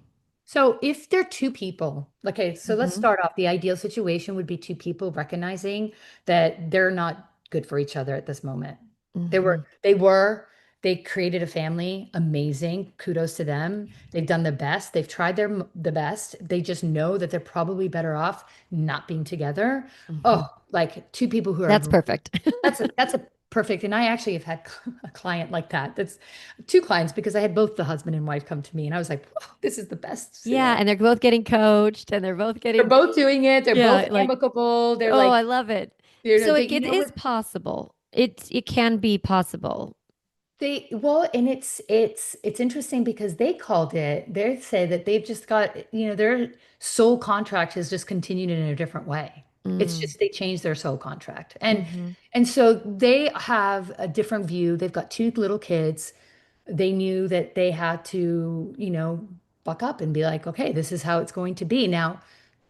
[SPEAKER 2] So if they're two people, okay, so let's
[SPEAKER 1] Hmm.
[SPEAKER 2] start off. The ideal situation would be two people recognizing that they're not good for each other at this moment. They
[SPEAKER 1] Hmm.
[SPEAKER 2] were, they were, they created a family, amazing. Kudos to them. They've done the best. They've tried the best. They just know that they're probably better off not being together.
[SPEAKER 1] Hmm.
[SPEAKER 2] Oh, like two people who
[SPEAKER 1] That's
[SPEAKER 2] are
[SPEAKER 1] perfect.
[SPEAKER 2] that's a perfect. And I actually have had a client like that. That's two clients because I had both the husband and wife come to me, and I was like, "Whoa, this is the best
[SPEAKER 1] Yeah,
[SPEAKER 2] scenario."
[SPEAKER 1] and they're both getting coached and they're both
[SPEAKER 2] They're
[SPEAKER 1] getting,
[SPEAKER 2] both doing it. They're both
[SPEAKER 1] yeah, like,
[SPEAKER 2] amicable. They're
[SPEAKER 1] oh,
[SPEAKER 2] like,
[SPEAKER 1] I love it. So
[SPEAKER 2] they,
[SPEAKER 1] it is
[SPEAKER 2] what
[SPEAKER 1] possible. It can be possible.
[SPEAKER 2] they well, and it's interesting because they called it. They say that they've just got, their soul contract has just continued in a different way. It's
[SPEAKER 1] Mm.
[SPEAKER 2] just they changed their soul contract,
[SPEAKER 1] Hmm.
[SPEAKER 2] and so they have a different view. They've got two little kids. They knew that they had to, buck up and be like, okay, this is how it's going to be. Now,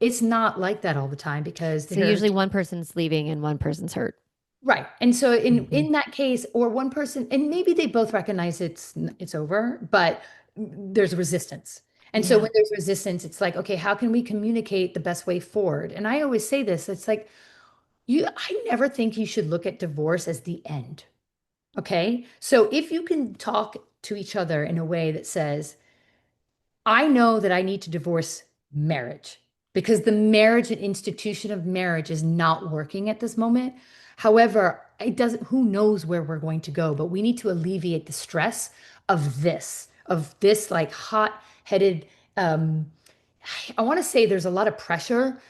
[SPEAKER 2] it's not like that all the time because
[SPEAKER 1] So
[SPEAKER 2] they're
[SPEAKER 1] usually one person's leaving and one person's hurt.
[SPEAKER 2] right. And so
[SPEAKER 1] Hmm.
[SPEAKER 2] in that case, or one person, and maybe they both recognize it's over, but there's resistance. And so
[SPEAKER 1] Yeah.
[SPEAKER 2] when there's resistance, it's like, okay, how can we communicate the best way forward? And I always say this, it's like I never think you should look at divorce as the end. Okay? So if you can talk to each other in a way that says, I know that I need to divorce marriage because the marriage and institution of marriage is not working at this moment. However, it doesn't, who knows where we're going to go, but we need to alleviate the stress of this like hot-headed, um, I want to say there's a lot of pressure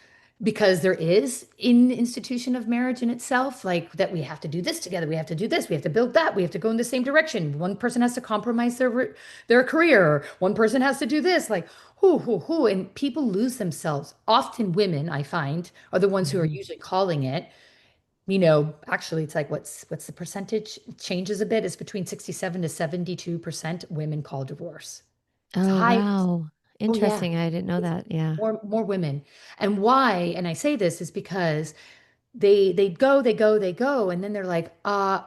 [SPEAKER 2] because there is in the institution of marriage in itself, like that we have to do this together, we have to do this, we have to build that, we have to go in the same direction. One person has to compromise their career, one person has to do this, like who, and people lose themselves. Often women, I find, are the ones who are
[SPEAKER 1] Hmm.
[SPEAKER 2] usually calling it. Actually, it's like what's the percentage? It changes a bit. It's between 67 to 72% women call divorce. It's
[SPEAKER 1] Oh,
[SPEAKER 2] high.
[SPEAKER 1] wow.
[SPEAKER 2] Oh yeah.
[SPEAKER 1] Interesting. I didn't know
[SPEAKER 2] It's
[SPEAKER 1] that. Yeah.
[SPEAKER 2] more women. And why? And I say this is because they go, and then they're like,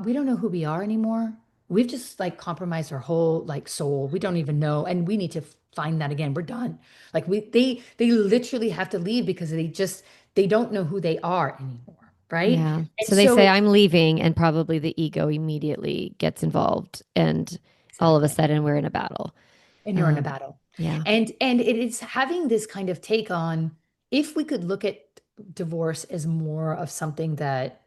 [SPEAKER 2] we don't know who we are anymore. We've just like compromised our whole like soul. We don't even know, and we need to find that again. We're done. Like they literally have to leave because they don't know who they are anymore, right?
[SPEAKER 1] Yeah.
[SPEAKER 2] And
[SPEAKER 1] So they say,
[SPEAKER 2] so
[SPEAKER 1] I'm leaving, and probably the ego immediately gets involved. And all of a
[SPEAKER 2] exactly.
[SPEAKER 1] sudden, we're in a battle.
[SPEAKER 2] And you're in a
[SPEAKER 1] Um,
[SPEAKER 2] battle.
[SPEAKER 1] yeah.
[SPEAKER 2] And it is having this kind of take on if we could look at divorce as more of something that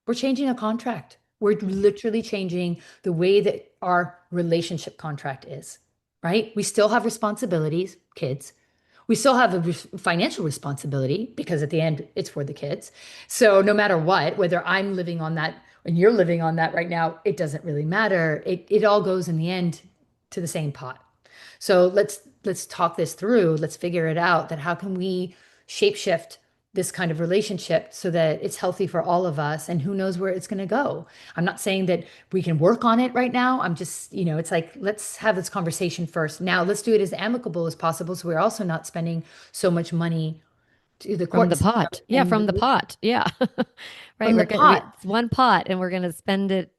[SPEAKER 2] we're changing a contract. We're literally changing the way that our relationship contract is, right? We still have responsibilities, kids. We still have a financial responsibility because at the end, it's for the kids. So no matter what, whether I'm living on that and you're living on that right now, it doesn't really matter. It all goes in the end to the same pot. So let's talk this through. Let's figure it out that how can we shapeshift this kind of relationship so that it's healthy for all of us and who knows where it's going to go. I'm not saying that we can work on it right now. I'm just, it's like let's have this conversation first. Now let's do it as amicable as possible so we're also not spending so much money to the
[SPEAKER 1] From
[SPEAKER 2] court
[SPEAKER 1] the
[SPEAKER 2] system
[SPEAKER 1] pot. Yeah,
[SPEAKER 2] and
[SPEAKER 1] from the pot. Yeah. Right.
[SPEAKER 2] from the pot.
[SPEAKER 1] It's one pot and we're going to spend it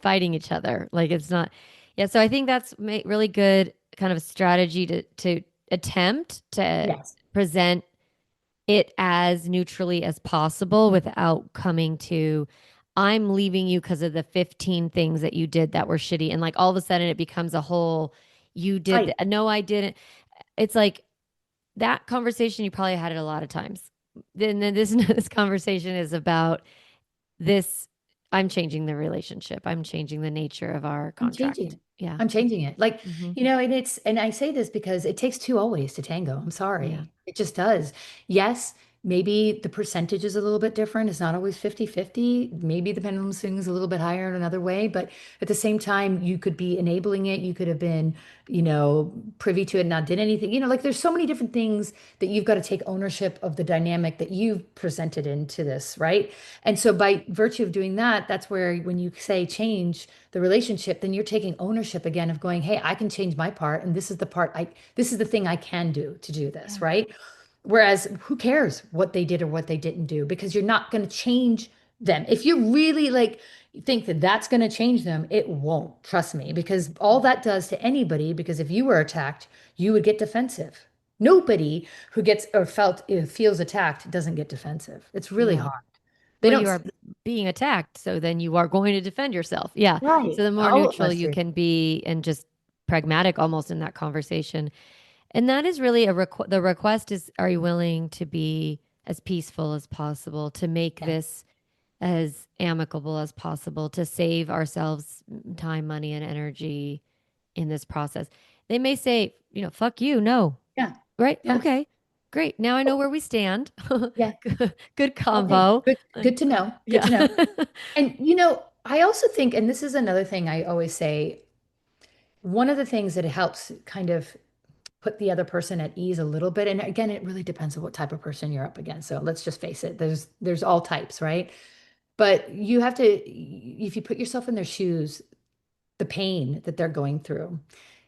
[SPEAKER 1] fighting each other. Like it's not. Yeah. So I think that's really good kind of strategy to attempt to
[SPEAKER 2] Yes.
[SPEAKER 1] present it as neutrally as possible without coming to, I'm leaving you because of the 15 things that you did that were shitty. And like all of a sudden it becomes a whole, you did,
[SPEAKER 2] Right.
[SPEAKER 1] no, I didn't. It's like, that conversation you probably had it a lot of times. Then this this conversation is about this. I'm changing the relationship. I'm changing the nature of our
[SPEAKER 2] I'm changing
[SPEAKER 1] contract.
[SPEAKER 2] it.
[SPEAKER 1] Yeah.
[SPEAKER 2] I'm changing it. Like,
[SPEAKER 1] Hmm.
[SPEAKER 2] and I say this because it takes two always to tango. I'm
[SPEAKER 1] Yeah.
[SPEAKER 2] sorry. It just does. Yes, maybe the percentage is a little bit different. It's not always 50-50. Maybe the pendulum swings a little bit higher in another way, but at the same time, you could be enabling it. You could have been, privy to it and not did anything. Like there's so many different things that you've got to take ownership of the dynamic that you've presented into this, right? And so by virtue of doing that, that's where when you say change the relationship, then you're taking ownership again of going, hey, I can change my part. And this is the thing I can do to do this,
[SPEAKER 1] Yeah.
[SPEAKER 2] right? Whereas who cares what they did or what they didn't do? Because you're not going to change them. If you really like think that that's going to change them, it won't. Trust me, because all that does to anybody, because if you were attacked, you would get defensive. Nobody who gets or feels attacked doesn't get defensive. It's really
[SPEAKER 1] Yeah.
[SPEAKER 2] hard. They
[SPEAKER 1] Well,
[SPEAKER 2] don't.
[SPEAKER 1] you are being attacked, so then you are going to defend yourself. Yeah.
[SPEAKER 2] Right.
[SPEAKER 1] So the more
[SPEAKER 2] All of
[SPEAKER 1] neutral
[SPEAKER 2] us
[SPEAKER 1] you
[SPEAKER 2] do.
[SPEAKER 1] can be and just pragmatic almost in that conversation. And that is really the request is, are you willing to be as peaceful as possible to make
[SPEAKER 2] Yeah.
[SPEAKER 1] this as amicable as possible to save ourselves time, money, and energy in this process? They may say, fuck you, no,
[SPEAKER 2] Yeah.
[SPEAKER 1] right?
[SPEAKER 2] Yeah.
[SPEAKER 1] Okay, great. Now I know where we stand.
[SPEAKER 2] Yeah.
[SPEAKER 1] Good
[SPEAKER 2] Okay.
[SPEAKER 1] combo.
[SPEAKER 2] Good. Good to know. Good
[SPEAKER 1] Yeah.
[SPEAKER 2] to know. And I also think, and this is another thing I always say, one of the things that helps kind of put the other person at ease a little bit, and again, it really depends on what type of person you're up against. So let's just face it, there's all types, right? But you have to, if you put yourself in their shoes, the pain that they're going through.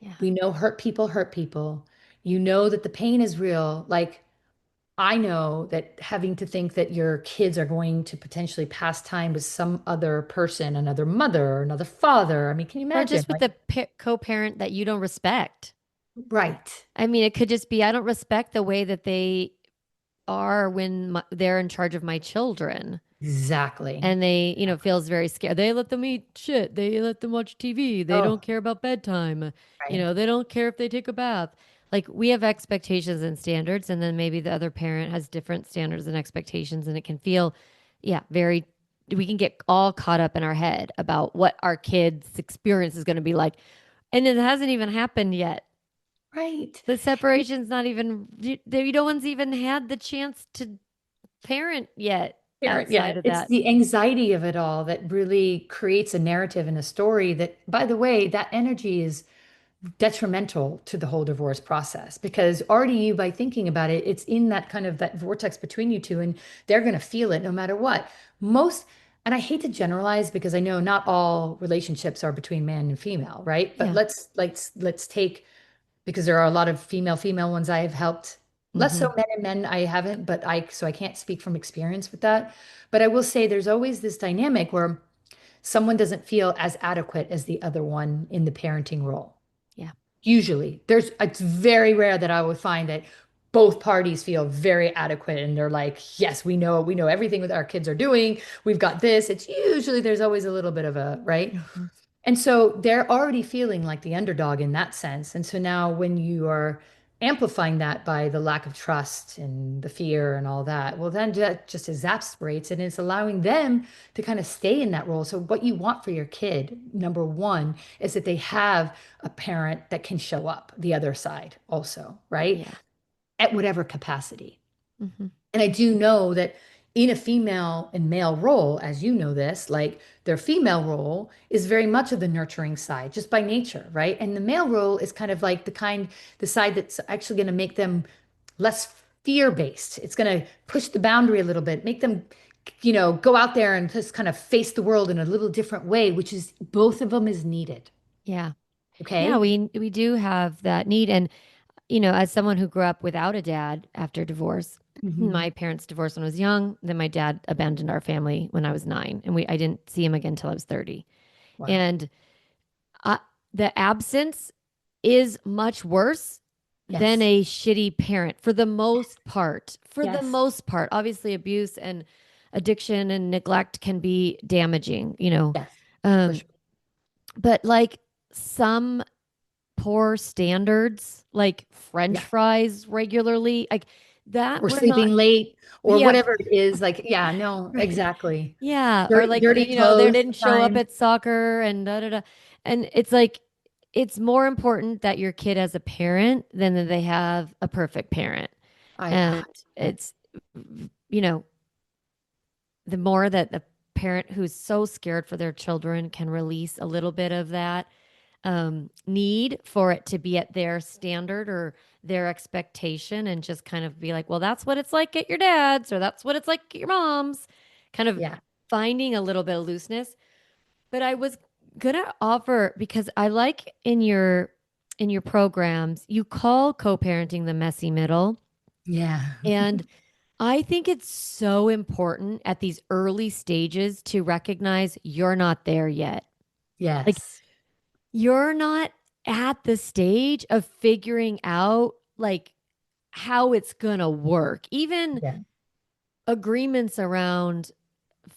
[SPEAKER 1] Yeah.
[SPEAKER 2] We know hurt people hurt people. You know that the pain is real. Like I know that having to think that your kids are going to potentially pass time with some other person, another mother or another father. I mean, can you
[SPEAKER 1] Or
[SPEAKER 2] imagine?
[SPEAKER 1] just with the co-parent that you don't respect.
[SPEAKER 2] Right.
[SPEAKER 1] I mean, it could just be, I don't respect the way that they are when they're in charge of my children.
[SPEAKER 2] Exactly.
[SPEAKER 1] And they, feels very scared. They let them eat shit. They let them watch TV. They don't
[SPEAKER 2] Oh,
[SPEAKER 1] care about bedtime.
[SPEAKER 2] right.
[SPEAKER 1] They don't care if they take a bath. Like we have expectations and standards, and then maybe the other parent has different standards and expectations, and it can feel, yeah, very. We can get all caught up in our head about what our kids' experience is going to be like, and it hasn't even happened yet.
[SPEAKER 2] Right.
[SPEAKER 1] The separation's not even. No one's even had the chance to parent yet
[SPEAKER 2] Parent, yeah,
[SPEAKER 1] outside of
[SPEAKER 2] it's
[SPEAKER 1] that.
[SPEAKER 2] the anxiety of it all that really creates a narrative and a story that, by the way, that energy is detrimental to the whole divorce process because already you, by thinking about it, it's in that kind of that vortex between you two, and they're going to feel it no matter what. Most, and I hate to generalize because I know not all relationships are between man and female, right? But
[SPEAKER 1] Yeah.
[SPEAKER 2] let's take because there are a lot of female ones I have helped. Less
[SPEAKER 1] Mm-hmm.
[SPEAKER 2] so men and men I haven't, but I can't speak from experience with that. But I will say there's always this dynamic where someone doesn't feel as adequate as the other one in the parenting role.
[SPEAKER 1] Yeah.
[SPEAKER 2] Usually, it's very rare that I would find that both parties feel very adequate and they're like, yes, we know everything that our kids are doing. We've got this. It's usually there's always a little bit of a, right?
[SPEAKER 1] Mm-hmm.
[SPEAKER 2] And so they're already feeling like the underdog in that sense. And so now when you are amplifying that by the lack of trust and the fear and all that, well, then that just exasperates and it's allowing them to kind of stay in that role. So, what you want for your kid, number one, is that they have a parent that can show up the other side also, right?
[SPEAKER 1] Yeah.
[SPEAKER 2] At whatever capacity.
[SPEAKER 1] Hmm.
[SPEAKER 2] And I do know that in a female and male role, as you know this, like their female role is very much of the nurturing side, just by nature, right? And the male role is kind of like the side that's actually going to make them less fear-based. It's going to push the boundary a little bit, make them, go out there and just kind of face the world in a little different way, which is both of them is needed.
[SPEAKER 1] Yeah. Yeah,
[SPEAKER 2] Okay.
[SPEAKER 1] we do have that need. And, as someone who grew up without a dad after divorce,
[SPEAKER 2] Hmm.
[SPEAKER 1] my parents divorced when I was young. Then my dad abandoned our family when I was 9, and I didn't see him again until I was 30.
[SPEAKER 2] Wow.
[SPEAKER 1] And I, the absence is much worse than
[SPEAKER 2] Yes.
[SPEAKER 1] a shitty parent for the most part. For the
[SPEAKER 2] Yes.
[SPEAKER 1] most part, obviously, abuse and addiction and neglect can be damaging,
[SPEAKER 2] Yes. For
[SPEAKER 1] Um,
[SPEAKER 2] sure.
[SPEAKER 1] but like some poor standards, like French
[SPEAKER 2] Yeah.
[SPEAKER 1] fries regularly, like that,
[SPEAKER 2] Or
[SPEAKER 1] we're not,
[SPEAKER 2] sleeping late or
[SPEAKER 1] yeah,
[SPEAKER 2] whatever it is. Like, yeah, no,
[SPEAKER 1] right.
[SPEAKER 2] exactly.
[SPEAKER 1] Yeah, or
[SPEAKER 2] Dirty,
[SPEAKER 1] like,
[SPEAKER 2] dirty
[SPEAKER 1] they
[SPEAKER 2] clothes
[SPEAKER 1] didn't show up
[SPEAKER 2] sometimes.
[SPEAKER 1] at soccer and da da da. And it's like it's more important that your kid has a parent than that they have a perfect parent.
[SPEAKER 2] I,
[SPEAKER 1] And
[SPEAKER 2] 100%.
[SPEAKER 1] it's you know, the more that the parent who's so scared for their children can release a little bit of that need for it to be at their standard or their expectation and just kind of be like, well, that's what it's like at your dad's or that's what it's like at your mom's, kind of
[SPEAKER 2] Yeah.
[SPEAKER 1] finding a little bit of looseness. But I was gonna offer because I like in your programs, you call co-parenting the messy middle.
[SPEAKER 2] Yeah.
[SPEAKER 1] And I think it's so important at these early stages to recognize you're not there yet. Like
[SPEAKER 2] Yes.
[SPEAKER 1] you're not at the stage of figuring out like how it's gonna work. Even
[SPEAKER 2] Yeah.
[SPEAKER 1] agreements around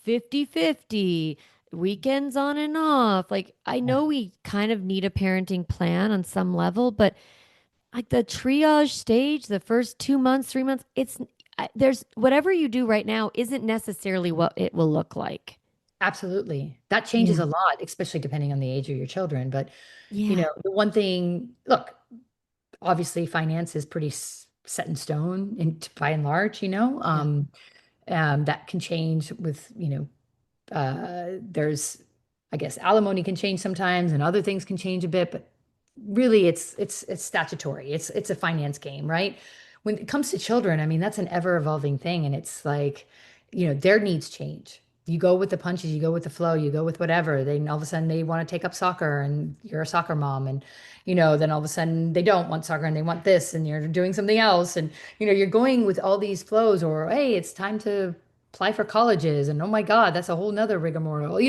[SPEAKER 1] 50-50, weekends on and off. Like I
[SPEAKER 2] Yeah.
[SPEAKER 1] know we kind of need a parenting plan on some level, but like the triage stage, the first 2 months, 3 months, there's whatever you do right now isn't necessarily what it will look like.
[SPEAKER 2] Absolutely. That changes
[SPEAKER 1] Yeah.
[SPEAKER 2] a lot, especially depending on the age of your children. But,
[SPEAKER 1] Yeah.
[SPEAKER 2] the one thing, look, obviously finance is pretty set in stone by and large,
[SPEAKER 1] Yeah.
[SPEAKER 2] that can change with, there's, I guess, alimony can change sometimes and other things can change a bit, but really it's statutory. It's a finance game, right? When it comes to children, I mean, that's an ever evolving thing. And it's like, their needs change. You go with the punches, you go with the flow, you go with whatever. Then all of a sudden they want to take up soccer and you're a soccer mom. And, then all of a sudden they don't want soccer and they want this and you're doing something else. And, you're going with all these flows or, hey, it's time to apply for colleges and oh my God, that's a whole nother rigmarole.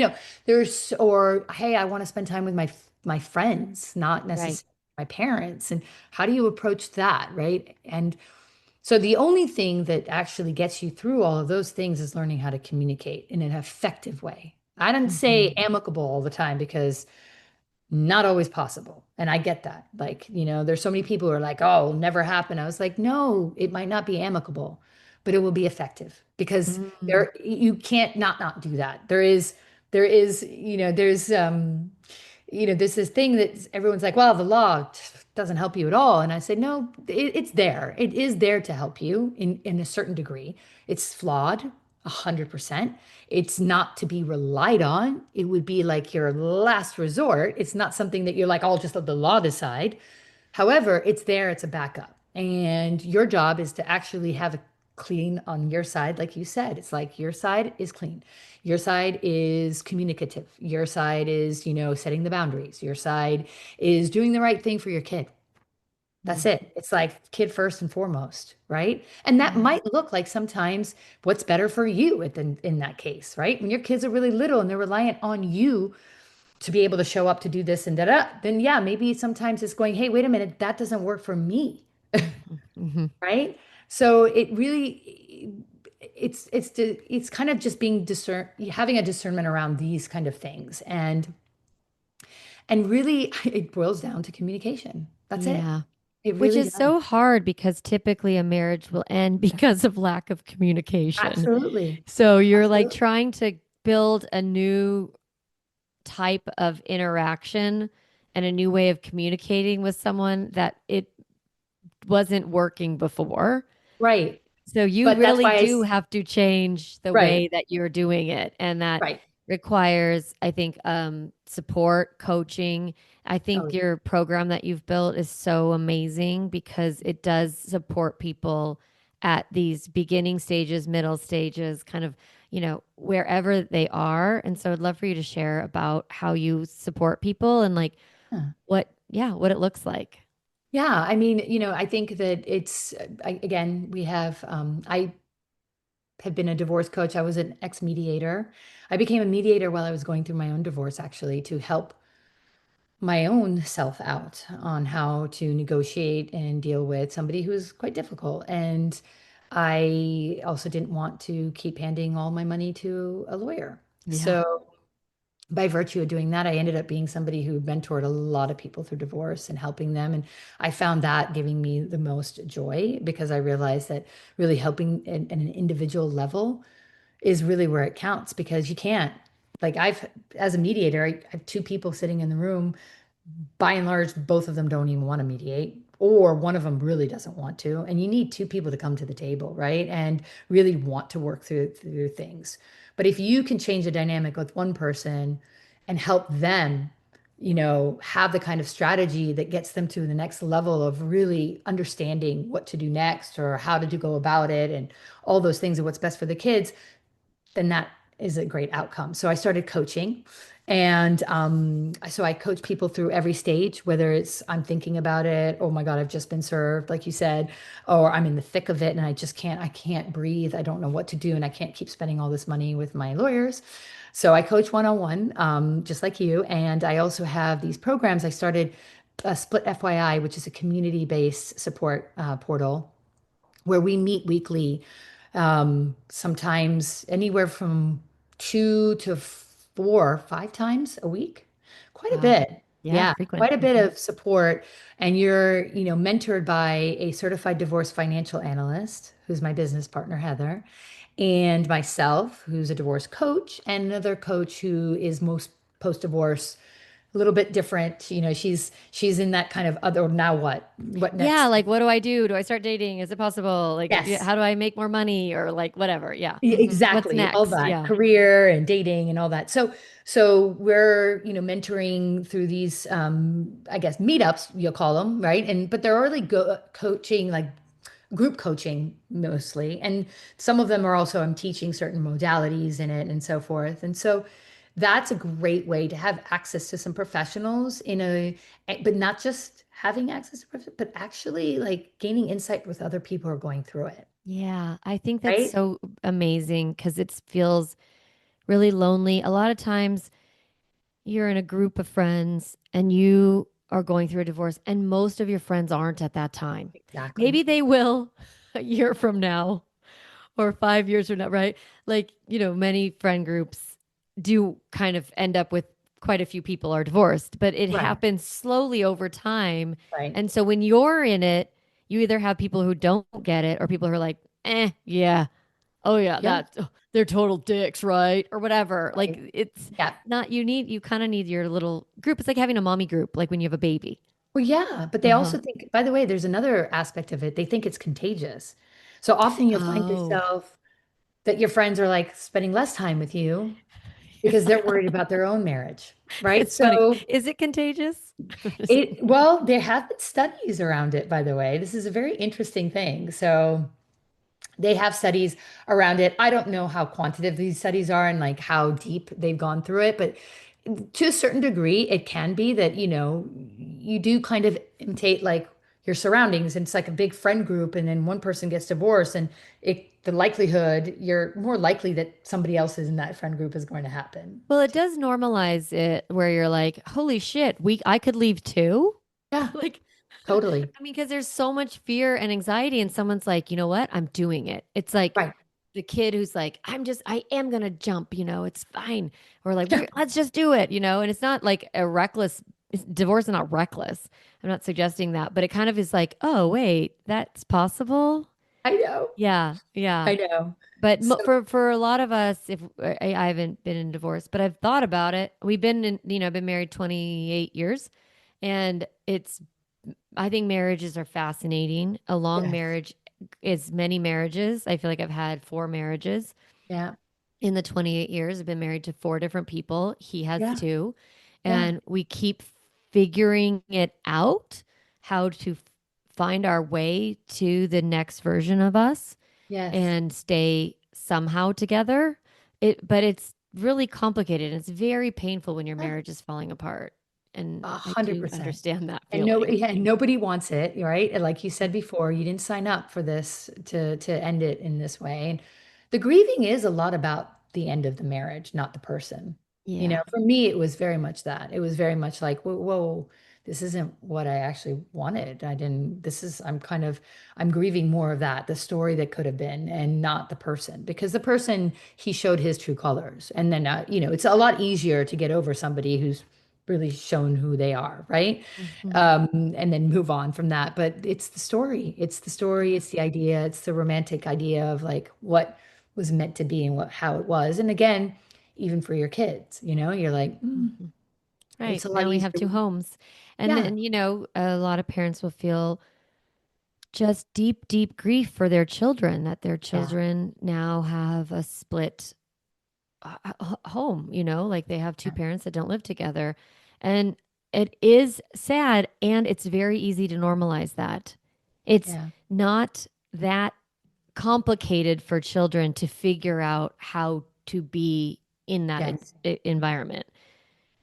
[SPEAKER 2] Or hey, I want to spend time with my friends, not
[SPEAKER 1] Right.
[SPEAKER 2] necessarily my parents. And how do you approach that, right? And so the only thing that actually gets you through all of those things is learning how to communicate in an effective way. I didn't say
[SPEAKER 1] Hmm.
[SPEAKER 2] amicable all the time because not always possible. And I get that. Like, there's so many people who are like, oh, it'll never happen. I was like, no, it might not be amicable, but it will be effective because
[SPEAKER 1] Hmm.
[SPEAKER 2] you can't not do that. There is, there's this thing that everyone's like, well, the law doesn't help you at all. And I say, no, it's there. It is there to help you in a certain degree. It's flawed, 100%. It's not to be relied on. It would be like your last resort. It's not something that you're like, I'll just let the law decide. However, it's there, it's a backup. And your job is to actually have a clean on your side, like you said. It's like your side is clean. Your side is communicative. Your side is, setting the boundaries. Your side is doing the right thing for your kid. That's it. It's like kid first and foremost, right? And that
[SPEAKER 1] Yeah.
[SPEAKER 2] might look like sometimes what's better for you in that case, right? When your kids are really little and they're reliant on you to be able to show up to do this and da da, then yeah, maybe sometimes it's going, hey, wait a minute, that doesn't work for me,
[SPEAKER 1] Hmm. Hmm.
[SPEAKER 2] right? So it really, it's kind of just being having a discernment around these kind of things, and really, it boils down to communication. That's it.
[SPEAKER 1] Yeah.
[SPEAKER 2] It
[SPEAKER 1] Which
[SPEAKER 2] really
[SPEAKER 1] is
[SPEAKER 2] does.
[SPEAKER 1] so hard because typically a marriage will end because of lack of communication.
[SPEAKER 2] Absolutely.
[SPEAKER 1] So you're like
[SPEAKER 2] Absolutely.
[SPEAKER 1] trying to build a new type of interaction and a new way of communicating with someone that it wasn't working before.
[SPEAKER 2] Right.
[SPEAKER 1] So you
[SPEAKER 2] But that's
[SPEAKER 1] really
[SPEAKER 2] why
[SPEAKER 1] do have to change the
[SPEAKER 2] right,
[SPEAKER 1] way that you're doing it. And that
[SPEAKER 2] right.
[SPEAKER 1] requires, I think, support, coaching. I think
[SPEAKER 2] Oh,
[SPEAKER 1] your program that you've built is so amazing because it does support people at these beginning stages, middle stages, kind of, wherever they are. And so I'd love for you to share about how you support people and like
[SPEAKER 2] yeah.
[SPEAKER 1] what it looks like.
[SPEAKER 2] Yeah, I mean, I think that again, I have been a divorce coach. I was an ex-mediator. I became a mediator while I was going through my own divorce, actually, to help my own self out on how to negotiate and deal with somebody who's quite difficult. And I also didn't want to keep handing all my money to a lawyer.
[SPEAKER 1] Yeah.
[SPEAKER 2] So by virtue of doing that, I ended up being somebody who mentored a lot of people through divorce and helping them. And I found that giving me the most joy because I realized that really helping at an individual level is really where it counts because you can't, like, as a mediator, I have two people sitting in the room. By and large, both of them don't even want to mediate, or one of them really doesn't want to. And you need two people to come to the table, right? And really want to work through things. But if you can change the dynamic with one person and help them, have the kind of strategy that gets them to the next level of really understanding what to do next or how to go about it and all those things and what's best for the kids, then that is a great outcome. So I started coaching. And so I coach people through every stage, whether it's I'm thinking about it, oh my God, I've just been served, like you said, or I'm in the thick of it and I can't breathe. I don't know what to do and I can't keep spending all this money with my lawyers. So I coach one-on-one, just like you. And I also have these programs. I started Split.fyi, which is a community-based support portal where we meet weekly, sometimes anywhere from 2 to 4, 5 times a week. Quite a
[SPEAKER 1] Wow.
[SPEAKER 2] bit.
[SPEAKER 1] Yeah,
[SPEAKER 2] Yeah,
[SPEAKER 1] frequent.
[SPEAKER 2] quite a bit of support. And you're, mentored by a certified divorce financial analyst, who's my business partner, Heather, and myself, who's a divorce coach, and another coach who is most post-divorce, a little bit different. She's in that kind of other, now what? What
[SPEAKER 1] Yeah,
[SPEAKER 2] next?
[SPEAKER 1] like what do I do? Do I start dating? Is it possible? Like,
[SPEAKER 2] Yes.
[SPEAKER 1] how do I make more money or like whatever? Yeah. What's
[SPEAKER 2] Exactly, all
[SPEAKER 1] next?
[SPEAKER 2] that
[SPEAKER 1] Yeah.
[SPEAKER 2] career and dating and all that. So we're, mentoring through these, I guess, meetups, you'll call them, right? But they're really coaching, like group coaching mostly. And some of them are also, I'm teaching certain modalities in it and so forth. And so that's a great way to have access to some professionals but not just having access to, but actually like gaining insight with other people who are going through it,
[SPEAKER 1] Yeah. I think that's
[SPEAKER 2] right?
[SPEAKER 1] so amazing because it feels really lonely. A lot of times you're in a group of friends and you are going through a divorce, and most of your friends aren't at that time.
[SPEAKER 2] Exactly.
[SPEAKER 1] Maybe they will a year from now or 5 years from now, right? Like, many friend groups do kind of end up with quite a few people are divorced, but it
[SPEAKER 2] Right.
[SPEAKER 1] happens slowly over time.
[SPEAKER 2] Right.
[SPEAKER 1] And so when you're in it, you either have people who don't get it or people who are like, yeah, oh yeah,
[SPEAKER 2] Yeah.
[SPEAKER 1] they're total dicks, right? Or whatever. Like
[SPEAKER 2] Right.
[SPEAKER 1] it's
[SPEAKER 2] Yeah.
[SPEAKER 1] not, you kind of need your little group. It's like having a mommy group, like when you have a baby.
[SPEAKER 2] Well, yeah, but they
[SPEAKER 1] Uh-huh.
[SPEAKER 2] also think, by the way, there's another aspect of it. They think it's contagious. So often you'll find
[SPEAKER 1] Oh,
[SPEAKER 2] yourself that your friends are like spending less time with you because they're worried about their own marriage, right?
[SPEAKER 1] it's funny.
[SPEAKER 2] So
[SPEAKER 1] Is it contagious?
[SPEAKER 2] well, there have been studies around it, by the way. This is a very interesting thing. So they have studies around it. I don't know how quantitative these studies are and like how deep they've gone through it, but to a certain degree, it can be that, you do kind of imitate like your surroundings. And it's like a big friend group, and then one person gets divorced, and the likelihood you're more likely that somebody else is in that friend group is going to happen.
[SPEAKER 1] Well, it does normalize it where you're like, holy shit, I could leave too.
[SPEAKER 2] Yeah,
[SPEAKER 1] Like,
[SPEAKER 2] totally.
[SPEAKER 1] I mean, because there's so much fear and anxiety, and someone's like, you know what? I'm doing it. It's like
[SPEAKER 2] Right.
[SPEAKER 1] the kid who's like, I am gonna jump, it's fine. Or like,
[SPEAKER 2] Yeah.
[SPEAKER 1] let's just do it, and it's not like a reckless. divorce is not reckless. I'm not suggesting that, but it kind of is like, oh, wait, that's possible.
[SPEAKER 2] I know.
[SPEAKER 1] Yeah, yeah.
[SPEAKER 2] I know.
[SPEAKER 1] But
[SPEAKER 2] So
[SPEAKER 1] for a lot of us, if I haven't been in divorce, but I've thought about it. We've been in, I've been married 28 years, and I think marriages are fascinating. A long
[SPEAKER 2] yes.
[SPEAKER 1] marriage is many marriages. I feel like I've had four marriages
[SPEAKER 2] Yeah.
[SPEAKER 1] in the 28 years. I've been married to four different people. He has
[SPEAKER 2] Yeah.
[SPEAKER 1] two,
[SPEAKER 2] Yeah.
[SPEAKER 1] and we keep figuring it out how to find our way to the next version of us
[SPEAKER 2] Yes.
[SPEAKER 1] and stay somehow together. But it's really complicated. It's very painful when your
[SPEAKER 2] Yeah.
[SPEAKER 1] marriage is falling apart. And I do
[SPEAKER 2] 100%.
[SPEAKER 1] understand that
[SPEAKER 2] And
[SPEAKER 1] feeling.
[SPEAKER 2] nobody wants it, right? And like you said before, you didn't sign up for this to end it in this way. And the grieving is a lot about the end of the marriage, not the person.
[SPEAKER 1] Yeah.
[SPEAKER 2] For me, it was very much that. It was very much like, whoa, whoa, this isn't what I actually wanted. I didn't, this is, I'm grieving more of that, the story that could have been, and not the person. Because the person, he showed his true colors. And then, it's a lot easier to get over somebody who's really shown who they are, right?
[SPEAKER 1] Mhm.
[SPEAKER 2] And then move on from that. But it's the story. It's the story. It's the idea. It's the romantic idea of like what was meant to be and how it was. And again, even for your kids, you're like,
[SPEAKER 1] Mhm.
[SPEAKER 2] it's
[SPEAKER 1] Right.
[SPEAKER 2] a lot
[SPEAKER 1] Now we have
[SPEAKER 2] easier.
[SPEAKER 1] two homes. And
[SPEAKER 2] Yeah,
[SPEAKER 1] then, a lot of parents will feel just deep, deep grief for their children, that their
[SPEAKER 2] yeah,
[SPEAKER 1] children now have a split home, like they have two
[SPEAKER 2] yeah,
[SPEAKER 1] parents that don't live together. And it is sad, and it's very easy to normalize that. It's
[SPEAKER 2] yeah,
[SPEAKER 1] not that complicated for children to figure out how to be in that
[SPEAKER 2] yes,
[SPEAKER 1] environment.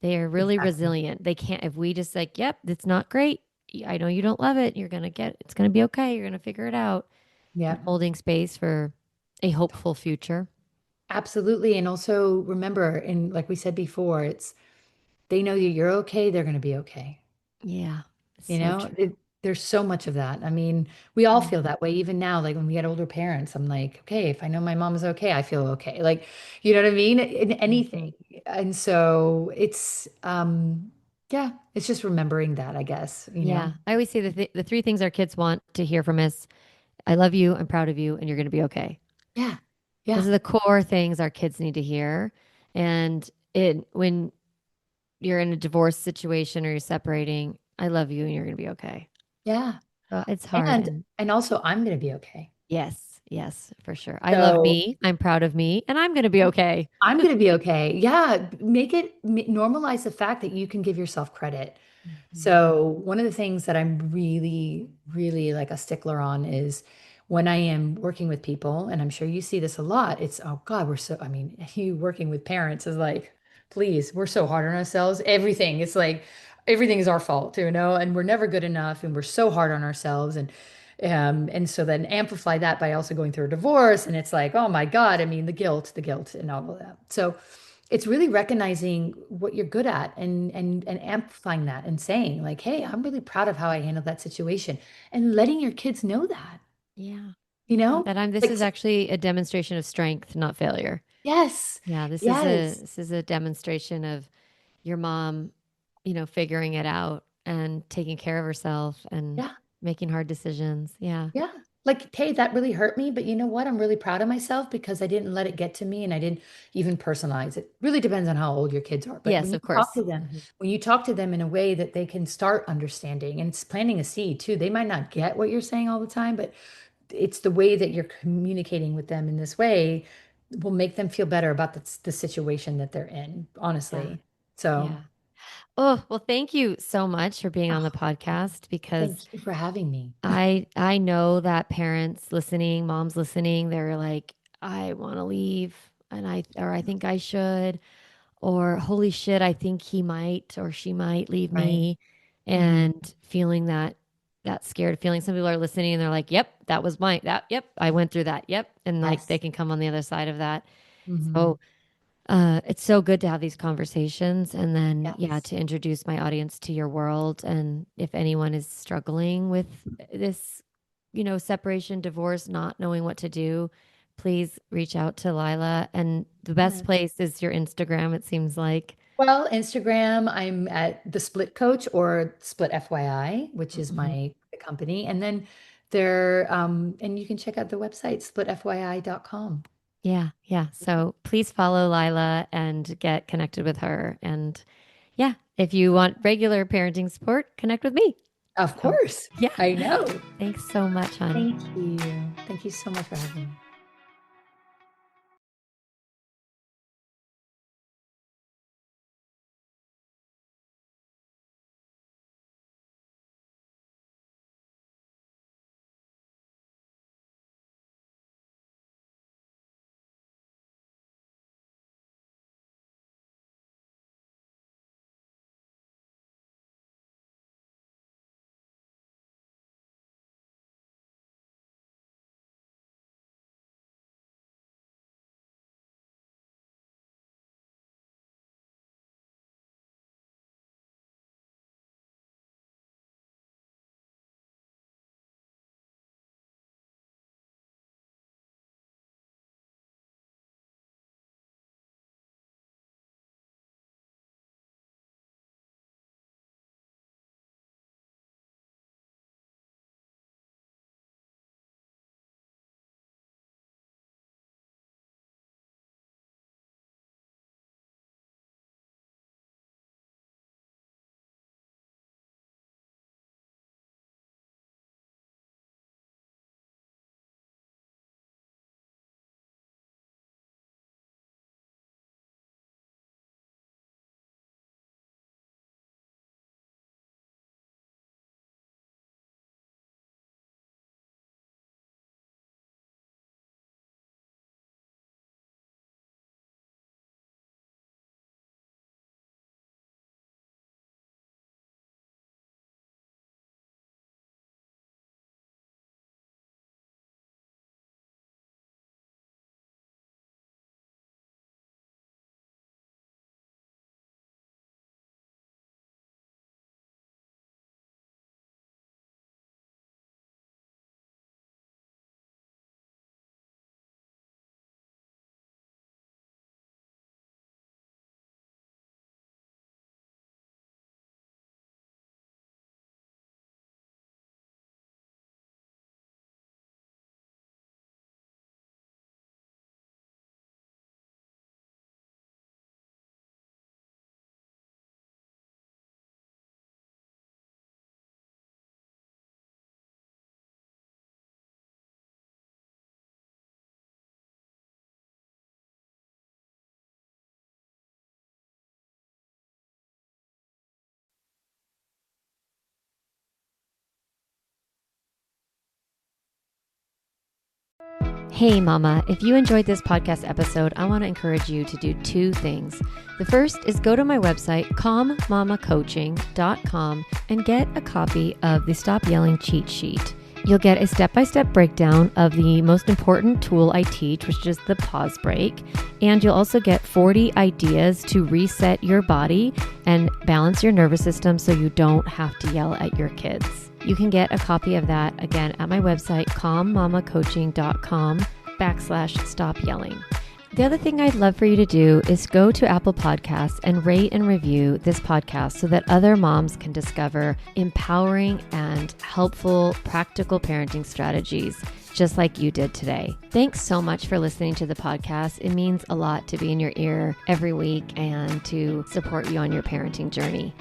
[SPEAKER 1] They are really
[SPEAKER 2] exactly.
[SPEAKER 1] resilient. They can't, if we just like, yep, it's not great. I know you don't love it. It's going to be okay. You're going to figure it out. And
[SPEAKER 2] Yeah,
[SPEAKER 1] holding space for a hopeful future.
[SPEAKER 2] absolutely. And also remember, and like we said before, they know you're okay, they're going to be okay.
[SPEAKER 1] Yeah, it's
[SPEAKER 2] You
[SPEAKER 1] so
[SPEAKER 2] know,
[SPEAKER 1] true.
[SPEAKER 2] there's so much of that. I mean, we all
[SPEAKER 1] Yeah.
[SPEAKER 2] feel that way. Even now, like when we get older parents, I'm like, okay, if I know my mom's okay, I feel okay. Like, you know what I mean? In
[SPEAKER 1] Hmm.
[SPEAKER 2] anything. And so yeah, it's just remembering that, I guess.
[SPEAKER 1] Yeah. I always say the three things our kids want to hear from us: I love you, I'm proud of you, and you're going to be okay.
[SPEAKER 2] Yeah.
[SPEAKER 1] Those are
[SPEAKER 2] Yeah.
[SPEAKER 1] the core things our kids need to hear. And when you're in a divorce situation or you're separating, I love you and you're going to be okay.
[SPEAKER 2] Yeah.
[SPEAKER 1] It's hard. And
[SPEAKER 2] And also I'm going to be okay.
[SPEAKER 1] yes, yes, for sure. I love
[SPEAKER 2] So
[SPEAKER 1] me. I'm proud of me, and I'm going to be okay.
[SPEAKER 2] I'm going to be okay. Yeah. Normalize the fact that you can give yourself credit.
[SPEAKER 1] Mhm.
[SPEAKER 2] So one of the things that I'm really, really like a stickler on is when I am working with people, and I'm sure you see this a lot, it's, oh God, I mean, you working with parents is like, please, we're so hard on ourselves. It's like everything is our fault, and we're never good enough and we're so hard on ourselves. And so then amplify that by also going through a divorce. And it's like, oh my God, I mean, the guilt and all of that. So it's really recognizing what you're good at and amplifying that and saying like, hey, I'm really proud of how I handled that situation and letting your kids know that,
[SPEAKER 1] Yeah.
[SPEAKER 2] you
[SPEAKER 1] Yeah.
[SPEAKER 2] know?
[SPEAKER 1] That I'm this
[SPEAKER 2] Like,
[SPEAKER 1] is actually a demonstration of strength, not failure.
[SPEAKER 2] yes,
[SPEAKER 1] Yeah,
[SPEAKER 2] yes,
[SPEAKER 1] this is a demonstration of your mom, figuring it out and taking care of herself and
[SPEAKER 2] yeah.
[SPEAKER 1] making hard decisions. Yeah.
[SPEAKER 2] Yeah. Like, hey, that really hurt me, but you know what? I'm really proud of myself because I didn't let it get to me and I didn't even personalize it. Really depends on how old your kids are. But
[SPEAKER 1] Yes, of course. Mhm.
[SPEAKER 2] when you talk to them in a way that they can start understanding, and it's planting a seed too. They might not get what you're saying all the time, but it's the way that you're communicating with them in this way will make them feel better about the situation that they're in,
[SPEAKER 1] Yeah.
[SPEAKER 2] honestly. So,
[SPEAKER 1] Yeah. Oh, well, thank you so much for being on the
[SPEAKER 2] oh,
[SPEAKER 1] podcast, because
[SPEAKER 2] thank you for having me.
[SPEAKER 1] I know that parents listening, moms listening, they're like, I want to leave, and I think I should, or holy shit, I think he might or she might leave
[SPEAKER 2] Right.
[SPEAKER 1] me,
[SPEAKER 2] Mm,
[SPEAKER 1] and feeling that scared feeling. Some people are listening and they're like, yep, that was yep, I went through that. Yep. And like they
[SPEAKER 2] yes.
[SPEAKER 1] can come on the other side of that.
[SPEAKER 2] Hmm.
[SPEAKER 1] So it's so good to have these conversations, and then, yeah,
[SPEAKER 2] Yes.
[SPEAKER 1] to introduce my audience to your world. And if anyone is struggling with this, separation, divorce, not knowing what to do, please reach out to Lila. And the best
[SPEAKER 2] Yes.
[SPEAKER 1] place is your Instagram, it seems like.
[SPEAKER 2] Well, Instagram, I'm at the Split Coach or Split.fyi, which is
[SPEAKER 1] Mhm.
[SPEAKER 2] my company. And then there, and you can check out the website, splitfyi.com.
[SPEAKER 1] Yeah, yeah. So please follow Lila and get connected with her. And yeah, if you want regular parenting support, connect with me.
[SPEAKER 2] Of
[SPEAKER 1] So
[SPEAKER 2] course.
[SPEAKER 1] yeah,
[SPEAKER 2] I know.
[SPEAKER 1] thanks so much, hon.
[SPEAKER 2] Thank you. Thank you so much for having me.
[SPEAKER 1] Hey, Mama, if you enjoyed this podcast episode, I want to encourage you to do two things. The first is go to my website, calmmamacoaching.com, and get a copy of the Stop Yelling cheat sheet. You'll get a step-by-step breakdown of the most important tool I teach, which is the pause break. And you'll also get 40 ideas to reset your body and balance your nervous system so you don't have to yell at your kids. You can get a copy of that, again, at my website, calmmamacoaching.com/stop yelling. The other thing I'd love for you to do is go to Apple Podcasts and rate and review this podcast so that other moms can discover empowering and helpful, practical parenting strategies just like you did today. Thanks so much for listening to the podcast. It means a lot to be in your ear every week and to support you on your parenting journey.